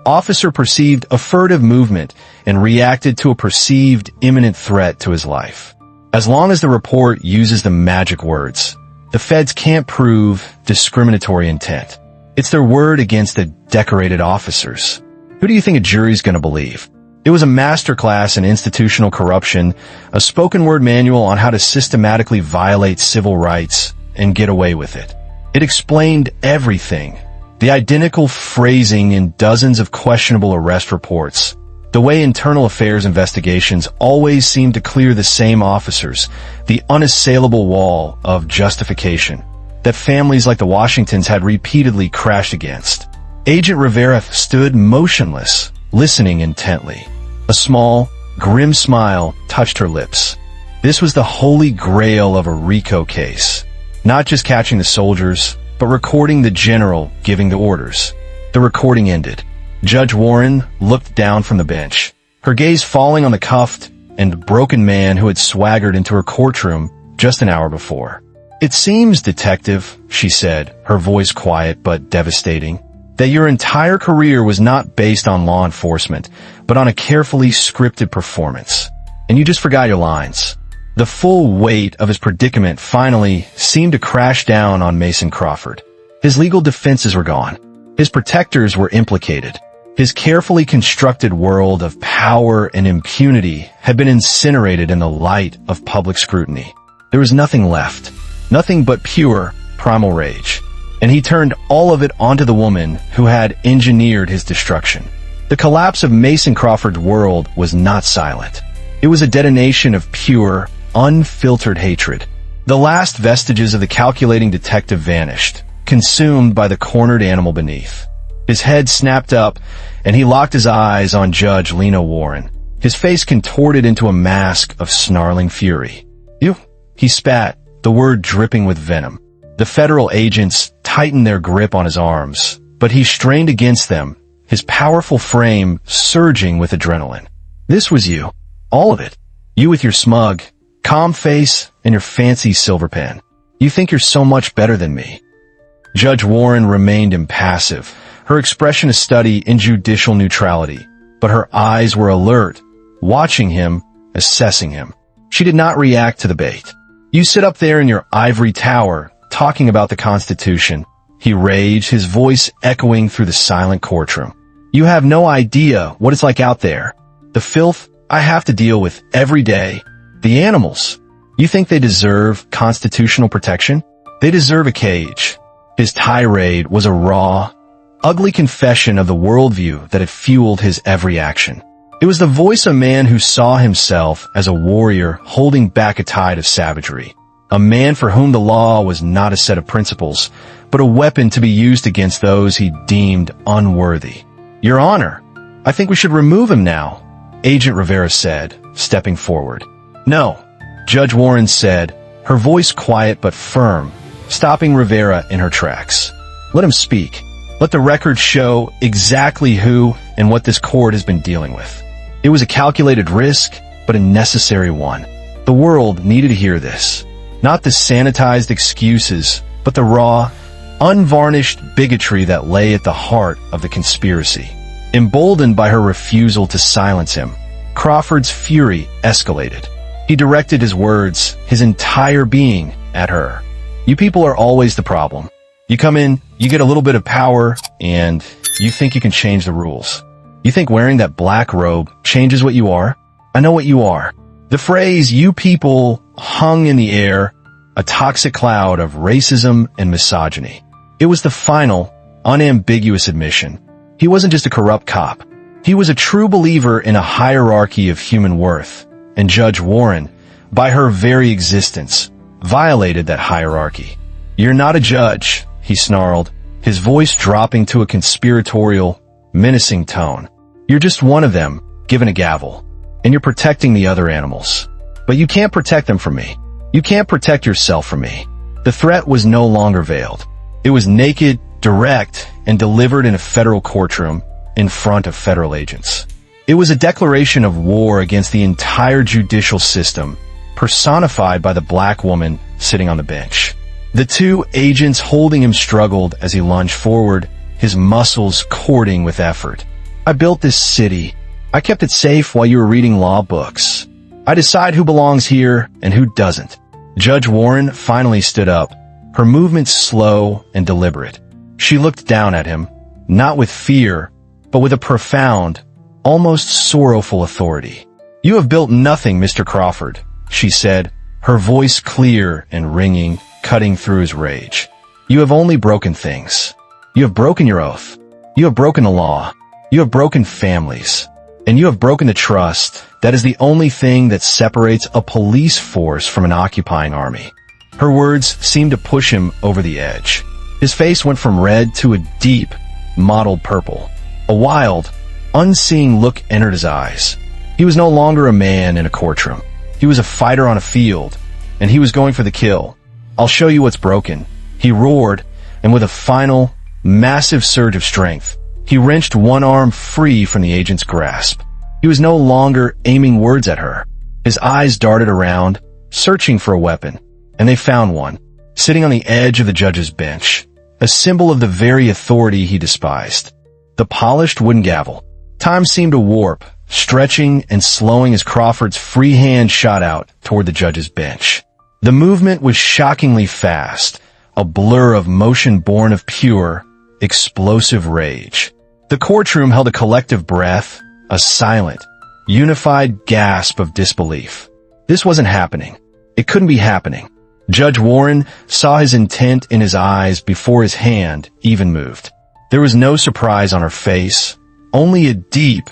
Speaker 1: officer perceived a furtive movement and reacted to a perceived imminent threat to his life. As long as the report uses the magic words, the feds can't prove discriminatory intent. It's their word against the decorated officers. Who do you think a jury's gonna believe? It was a masterclass in institutional corruption, a spoken-word manual on how to systematically violate civil rights and get away with it. It explained everything. The identical phrasing in dozens of questionable arrest reports. The way internal affairs investigations always seem to clear the same officers. The unassailable wall of justification that families like the Washingtons had repeatedly crashed against. Agent Rivera stood motionless, listening intently. A small, grim smile touched her lips. This was the holy grail of a RICO case. Not just catching the soldiers, but recording the general giving the orders. The recording ended. Judge Warren looked down from the bench, her gaze falling on the cuffed and broken man who had swaggered into her courtroom just an hour before. It seems, detective, she said, her voice quiet but devastating, that your entire career was not based on law enforcement, but on a carefully scripted performance. And you just forgot your lines. The full weight of his predicament finally seemed to crash down on Mason Crawford. His legal defenses were gone. His protectors were implicated. His carefully constructed world of power and impunity had been incinerated in the light of public scrutiny. There was nothing left. Nothing but pure, primal rage. And he turned all of it onto the woman who had engineered his destruction. The collapse of Mason Crawford's world was not silent. It was a detonation of pure, unfiltered hatred. The last vestiges of the calculating detective vanished, consumed by the cornered animal beneath. His head snapped up, and he locked his eyes on Judge Lena Warren, his face contorted into a mask of snarling fury. "You," he spat, the word dripping with venom. The federal agents tightened their grip on his arms, but he strained against them, his powerful frame surging with adrenaline. "This was you. All of it. You with your smug, calm face and your fancy silver pen. You think you're so much better than me." Judge Warren remained impassive, her expression a study in judicial neutrality, but her eyes were alert, watching him, assessing him. She did not react to the bait. "You sit up there in your ivory tower, talking about the Constitution," he raged, his voice echoing through the silent courtroom. "You have no idea what it's like out there. The filth I have to deal with every day. The animals. You think they deserve constitutional protection? They deserve a cage." His tirade was a raw, ugly confession of the worldview that had fueled his every action. It was the voice of a man who saw himself as a warrior holding back a tide of savagery. A man for whom the law was not a set of principles, but a weapon to be used against those he deemed unworthy. "Your Honor, I think we should remove him now," Agent Rivera said, stepping forward. "No," Judge Warren said, her voice quiet but firm, stopping Rivera in her tracks. "Let him speak. Let the record show exactly who and what this court has been dealing with. It was a calculated risk, but a necessary one. The world needed to hear this. Not the sanitized excuses, but the raw, unvarnished bigotry that lay at the heart of the conspiracy. Emboldened by her refusal to silence him, Crawford's fury escalated. He directed his words, his entire being, at her. You people are always the problem. You come in, you get a little bit of power, and you think you can change the rules. You think wearing that black robe changes what you are? I know what you are. The phrase "you people" hung in the air, a toxic cloud of racism and misogyny. It was the final, unambiguous admission. He wasn't just a corrupt cop. He was a true believer in a hierarchy of human worth, and Judge Warren, by her very existence, violated that hierarchy. "You're not a judge," he snarled, his voice dropping to a conspiratorial, menacing tone. "You're just one of them, given a gavel, and you're protecting the other animals. But you can't protect them from me. You can't protect yourself from me." The threat was no longer veiled. It was naked, direct, and delivered in a federal courtroom in front of federal agents. It was a declaration of war against the entire judicial system, personified by the black woman sitting on the bench. The two agents holding him struggled as he lunged forward, his muscles cording with effort. "I built this city. I kept it safe while you were reading law books. I decide who belongs here and who doesn't." Judge Warren finally stood up, her movements slow and deliberate. She looked down at him, not with fear, but with a profound, almost sorrowful authority. "You have built nothing, Mr. Crawford," she said, her voice clear and ringing, cutting through his rage. "You have only broken things. You have broken your oath. You have broken the law. You have broken families. And you have broken the trust that is the only thing that separates a police force from an occupying army." Her words seemed to push him over the edge. His face went from red to a deep, mottled purple. A wild, unseeing look entered his eyes. He was no longer a man in a courtroom. He was a fighter on a field, and he was going for the kill. "I'll show you what's broken," he roared, and with a final, massive surge of strength, he wrenched one arm free from the agent's grasp. He was no longer aiming words at her. His eyes darted around, searching for a weapon, and they found one, sitting on the edge of the judge's bench, a symbol of the very authority he despised. The polished wooden gavel. Time seemed to warp, stretching and slowing as Crawford's free hand shot out toward the judge's bench. The movement was shockingly fast, a blur of motion born of pure, explosive rage. The courtroom held a collective breath, a silent, unified gasp of disbelief. This wasn't happening. It couldn't be happening. Judge Warren saw his intent in his eyes before his hand even moved. There was no surprise on her face, only a deep,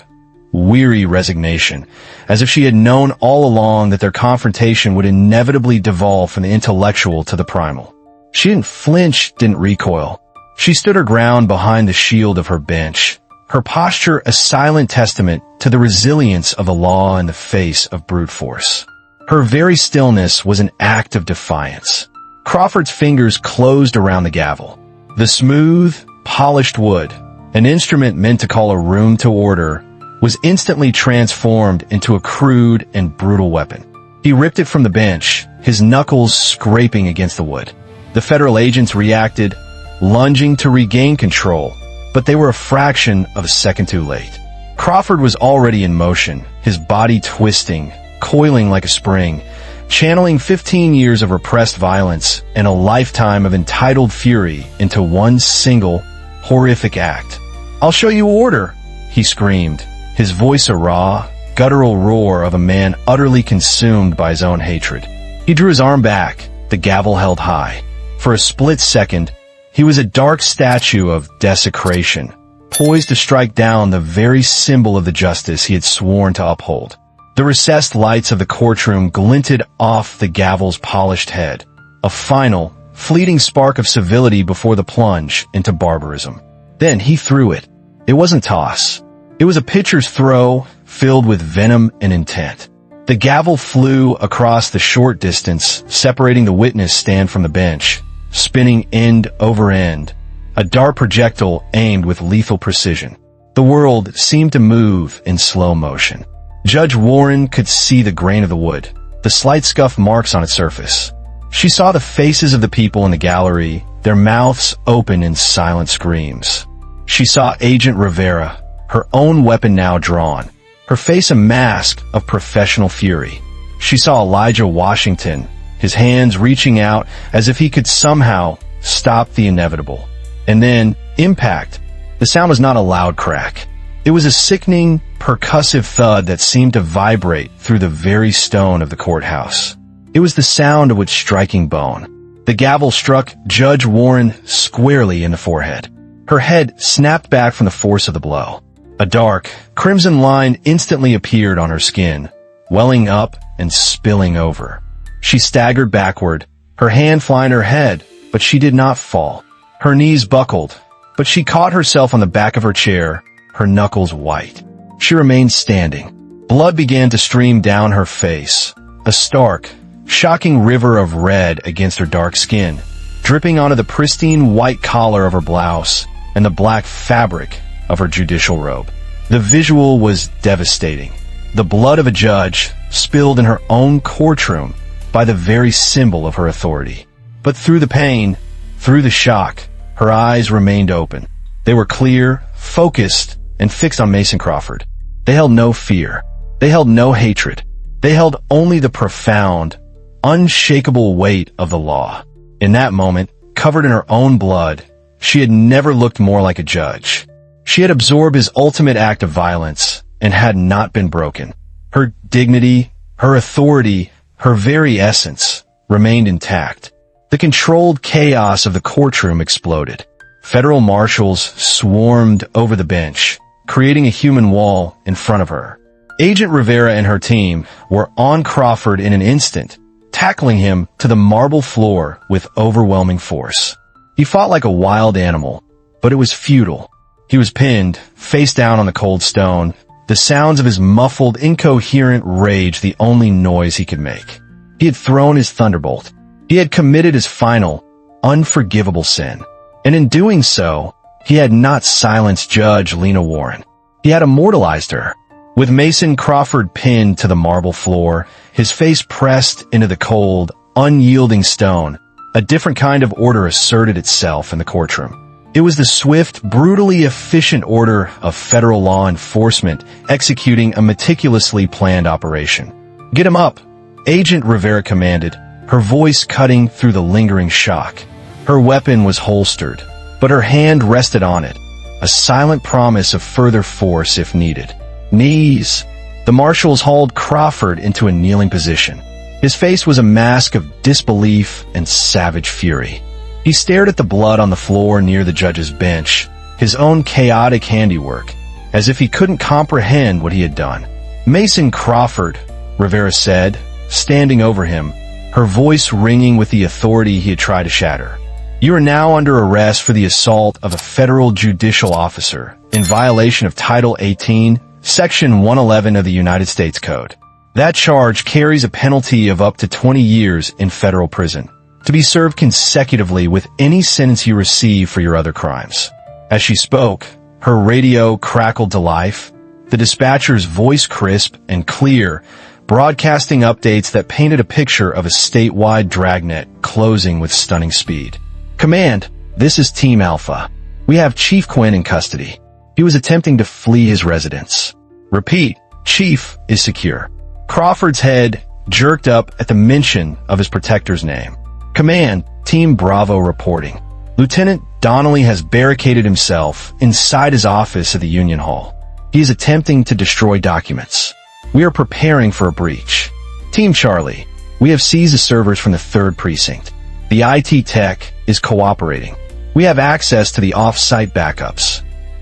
Speaker 1: weary resignation, as if she had known all along that their confrontation would inevitably devolve from the intellectual to the primal. She didn't flinch, didn't recoil. She stood her ground behind the shield of her bench, her posture a silent testament to the resilience of the law in the face of brute force. Her very stillness was an act of defiance. Crawford's fingers closed around the gavel. The smooth, polished wood, an instrument meant to call a room to order, was instantly transformed into a crude and brutal weapon. He ripped it from the bench, his knuckles scraping against the wood. The federal agents reacted, lunging to regain control, but they were a fraction of a second too late. Crawford was already in motion, his body twisting, coiling like a spring, channeling 15 years of repressed violence and a lifetime of entitled fury into one single, horrific act. "I'll show you order," he screamed, his voice a raw, guttural roar of a man utterly consumed by his own hatred. He drew his arm back, the gavel held high. For a split second, he was a dark statue of desecration, poised to strike down the very symbol of the justice he had sworn to uphold. The recessed lights of the courtroom glinted off the gavel's polished head, a final, fleeting spark of civility before the plunge into barbarism. Then he threw it. It wasn't toss. It was a pitcher's throw filled with venom and intent. The gavel flew across the short distance, separating the witness stand from the bench, spinning end over end, a dart projectile aimed with lethal precision. The world seemed to move in slow motion. Judge Warren could see the grain of the wood, the slight scuff marks on its surface. She saw the faces of the people in the gallery, their mouths open in silent screams. She saw Agent Rivera, her own weapon now drawn, her face a mask of professional fury. She saw Elijah Washington, his hands reaching out as if he could somehow stop the inevitable. And then, impact. The sound was not a loud crack. It was a sickening, percussive thud that seemed to vibrate through the very stone of the courthouse. It was the sound of its striking bone. The gavel struck Judge Warren squarely in the forehead. Her head snapped back from the force of the blow. A dark, crimson line instantly appeared on her skin, welling up and spilling over. She staggered backward, her hand flying her head, but she did not fall. Her knees buckled, but she caught herself on the back of her chair, her knuckles white. She remained standing. Blood began to stream down her face, a stark, shocking river of red against her dark skin, dripping onto the pristine white collar of her blouse and the black fabric of her judicial robe. The visual was devastating. The blood of a judge spilled in her own courtroom by the very symbol of her authority. But through the pain, through the shock, her eyes remained open. They were clear, focused, and fixed on Mason Crawford. They held no fear. They held no hatred. They held only the profound, unshakable weight of the law. In that moment, covered in her own blood, she had never looked more like a judge. She had absorbed his ultimate act of violence and had not been broken. Her dignity, her authority, her very essence remained intact. The controlled chaos of the courtroom exploded. Federal marshals swarmed over the bench, creating a human wall in front of her. Agent Rivera and her team were on Crawford in an instant, tackling him to the marble floor with overwhelming force. He fought like a wild animal, but it was futile. He was pinned, face down on the cold stone, the sounds of his muffled, incoherent rage the only noise he could make. He had thrown his thunderbolt. He had committed his final, unforgivable sin. And in doing so, he had not silenced Judge Lena Warren. He had immortalized her. With Mason Crawford pinned to the marble floor, his face pressed into the cold, unyielding stone, a different kind of order asserted itself in the courtroom. It was the swift, brutally efficient order of federal law enforcement executing a meticulously planned operation. "Get him up," Agent Rivera commanded, her voice cutting through the lingering shock. Her weapon was holstered, but her hand rested on it, a silent promise of further force if needed. "Knees." The marshals hauled Crawford into a kneeling position. His face was a mask of disbelief and savage fury. He stared at the blood on the floor near the judge's bench, his own chaotic handiwork, as if he couldn't comprehend what he had done. "Mason Crawford," Rivera said, standing over him, her voice ringing with the authority he had tried to shatter. "You are now under arrest for the assault of a federal judicial officer in violation of Title 18, Section 111 of the United States Code. That charge carries a penalty of up to 20 years in federal prison, to be served consecutively with any sentence you receive for your other crimes." As she spoke, her radio crackled to life, the dispatcher's voice crisp and clear, broadcasting updates that painted a picture of a statewide dragnet closing with stunning speed. "Command, this is Team Alpha. We have Chief Quinn in custody. He was attempting to flee his residence. Repeat, Chief is secure." Crawford's head jerked up at the mention of his protector's name. "Command, Team Bravo reporting. Lieutenant Donnelly has barricaded himself inside his office at the Union Hall. He is attempting to destroy documents. We are preparing for a breach. Team Charlie, we have seized the servers from the 3rd Precinct. The IT tech is cooperating. We have access to the off-site backups."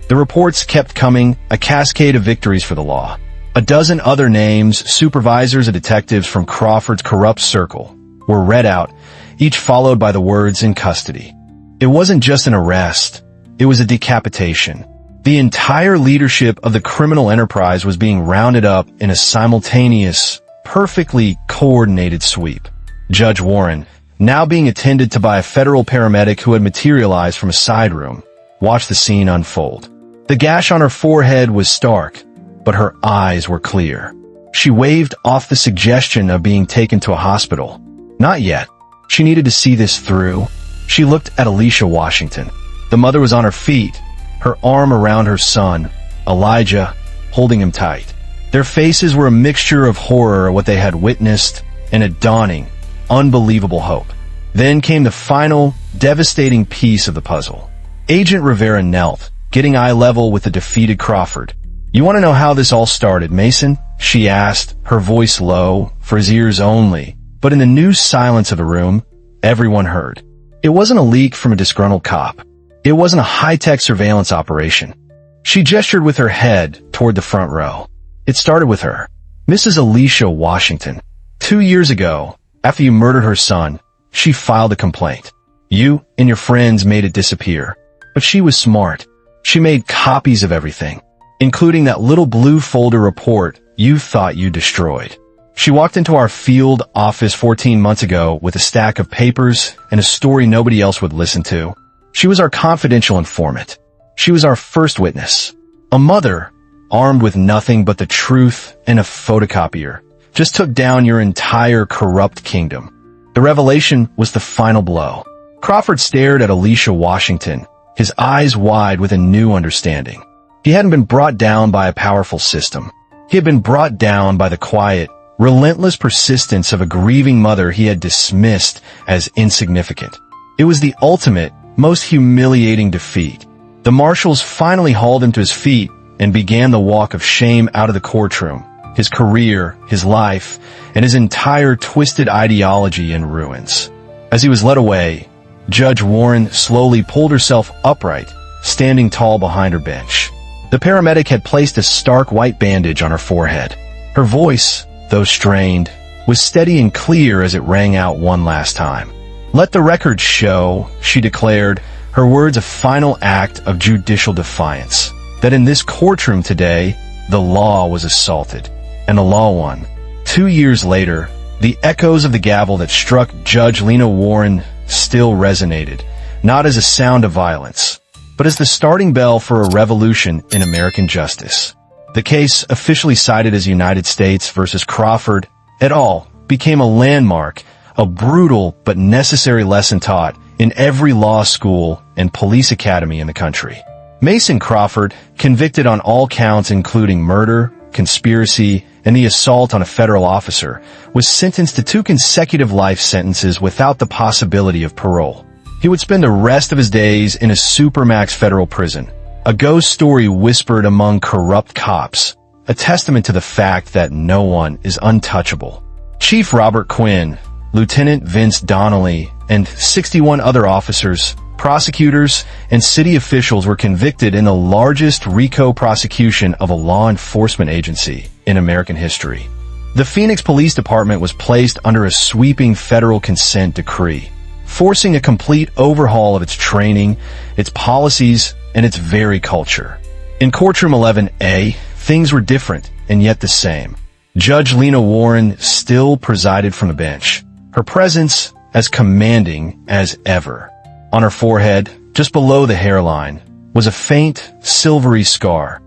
Speaker 1: The reports kept coming, a cascade of victories for the law. A dozen other names, supervisors and detectives from Crawford's corrupt circle, were read out, each followed by the words "in custody." It wasn't just an arrest, it was a decapitation. The entire leadership of the criminal enterprise was being rounded up in a simultaneous, perfectly coordinated sweep. Judge Warren, now being attended to by a federal paramedic who had materialized from a side room, watched the scene unfold. The gash on her forehead was stark, but her eyes were clear. She waved off the suggestion of being taken to a hospital. Not yet. She needed to see this through. She looked at Alicia Washington. The mother was on her feet, her arm around her son, Elijah, holding him tight. Their faces were a mixture of horror at what they had witnessed and a dawning, unbelievable hope. Then came the final, devastating piece of the puzzle. Agent Rivera knelt, getting eye level with the defeated Crawford. "You want to know how this all started, Mason?" she asked, her voice low, for his ears only. But in the new silence of the room, everyone heard. It wasn't a leak from a disgruntled cop. It wasn't a high-tech surveillance operation. She gestured with her head toward the front row. It started with her, Mrs. Alicia Washington. 2 years ago, after you murdered her son, she filed a complaint. You and your friends made it disappear. But she was smart. She made copies of everything, including that little blue folder report you thought you destroyed. She walked into our field office 14 months ago with a stack of papers and a story nobody else would listen to. She was our confidential informant. She was our first witness. A mother, armed with nothing but the truth and a photocopier, just took down your entire corrupt kingdom. The revelation was the final blow. Crawford stared at Alicia Washington, his eyes wide with a new understanding. He hadn't been brought down by a powerful system. He had been brought down by the quiet, relentless persistence of a grieving mother he had dismissed as insignificant. It was the ultimate, most humiliating defeat. The marshals finally hauled him to his feet and began the walk of shame out of the courtroom, his career, his life, and his entire twisted ideology in ruins. As he was led away, Judge Warren slowly pulled herself upright, standing tall behind her bench. The paramedic had placed a stark white bandage on her forehead. Her voice, though strained, was steady and clear as it rang out one last time. "Let the record show," she declared, her words a final act of judicial defiance, that in this courtroom today, the law was assaulted, and the law won. 2 years later, the echoes of the gavel that struck Judge Lena Warren still resonated, not as a sound of violence, but as the starting bell for a revolution in American justice. The case, officially cited as United States versus Crawford et al., became a landmark, a brutal but necessary lesson taught in every law school and police academy in the country. Mason Crawford, convicted on all counts including murder, conspiracy, and the assault on a federal officer, was sentenced to 2 consecutive life sentences without the possibility of parole. He would spend the rest of his days in a supermax federal prison, a ghost story whispered among corrupt cops, a testament to the fact that no one is untouchable. Chief Robert Quinn, Lieutenant Vince Donnelly, and 61 other officers, prosecutors, and city officials were convicted in the largest RICO prosecution of a law enforcement agency in American history. The Phoenix Police Department was placed under a sweeping federal consent decree, forcing a complete overhaul of its training, its policies, and its very culture. In Courtroom 11A, things were different and yet the same. Judge Lena Warren still presided from the bench, her presence as commanding as ever. On her forehead, just below the hairline, was a faint, silvery scar,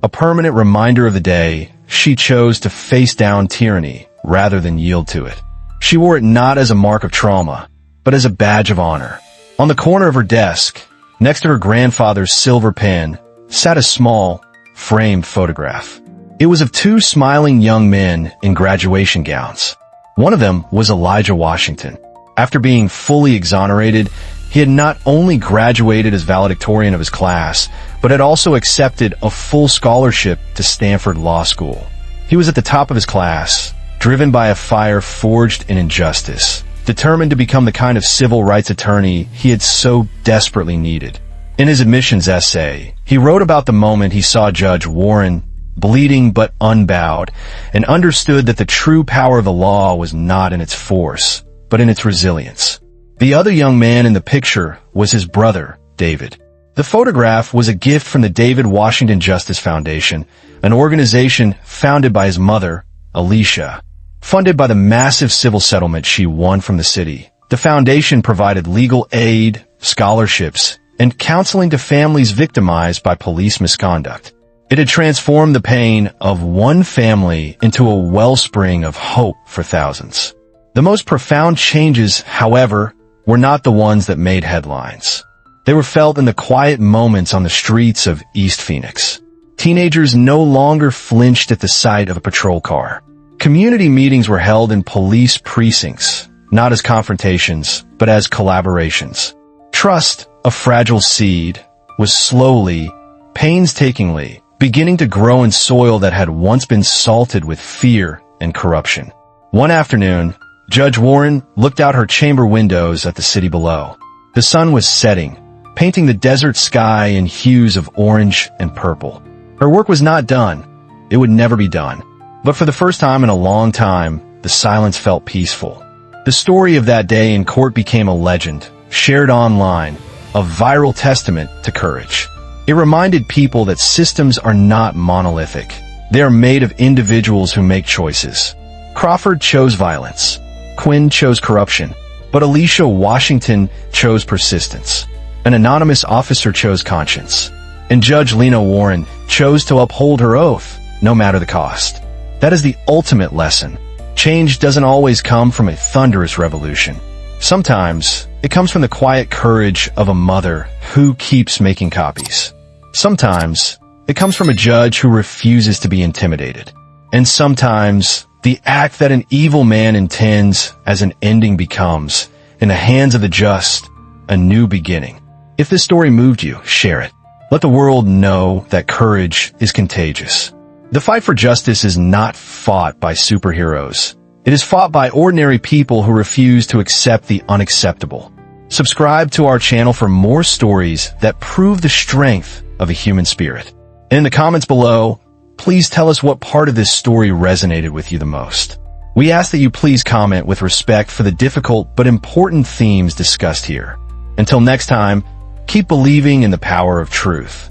Speaker 1: a permanent reminder of the day she chose to face down tyranny rather than yield to it. She wore it not as a mark of trauma, but as a badge of honor. On the corner of her desk, next to her grandfather's silver pen, sat a small, framed photograph. It was of 2 smiling young men in graduation gowns. One of them was Elijah Washington. After being fully exonerated, he had not only graduated as valedictorian of his class, but had also accepted a full scholarship to Stanford Law School. He was at the top of his class, driven by a fire forged in injustice, determined to become the kind of civil rights attorney he had so desperately needed. In his admissions essay, he wrote about the moment he saw Judge Warren, bleeding but unbowed, and understood that the true power of the law was not in its force, but in its resilience. The other young man in the picture was his brother, David. The photograph was a gift from the David Washington Justice Foundation, an organization founded by his mother, Alicia. Funded by the massive civil settlement she won from the city, the foundation provided legal aid, scholarships, and counseling to families victimized by police misconduct. It had transformed the pain of one family into a wellspring of hope for thousands. The most profound changes, however, were not the ones that made headlines. They were felt in the quiet moments on the streets of East Phoenix. Teenagers no longer flinched at the sight of a patrol car. Community meetings were held in police precincts, not as confrontations, but as collaborations. Trust, a fragile seed, was slowly, painstakingly, beginning to grow in soil that had once been salted with fear and corruption. One afternoon, Judge Warren looked out her chamber windows at the city below. The sun was setting, painting the desert sky in hues of orange and purple. Her work was not done. It would never be done. But for the first time in a long time, the silence felt peaceful. The story of that day in court became a legend, shared online, a viral testament to courage. It reminded people that systems are not monolithic. They are made of individuals who make choices. Crawford chose violence. Quinn chose corruption. But Alicia Washington chose persistence. An anonymous officer chose conscience. And Judge Lena Warren chose to uphold her oath, no matter the cost. That is the ultimate lesson. Change doesn't always come from a thunderous revolution. Sometimes, it comes from the quiet courage of a mother who keeps making copies. Sometimes, it comes from a judge who refuses to be intimidated. And sometimes, the act that an evil man intends as an ending becomes, in the hands of the just, a new beginning. If this story moved you, share it. Let the world know that courage is contagious. The fight for justice is not fought by superheroes. It is fought by ordinary people who refuse to accept the unacceptable. Subscribe to our channel for more stories that prove the strength of a human spirit. In the comments below, please tell us what part of this story resonated with you the most. We ask that you please comment with respect for the difficult but important themes discussed here. Until next time, keep believing in the power of truth.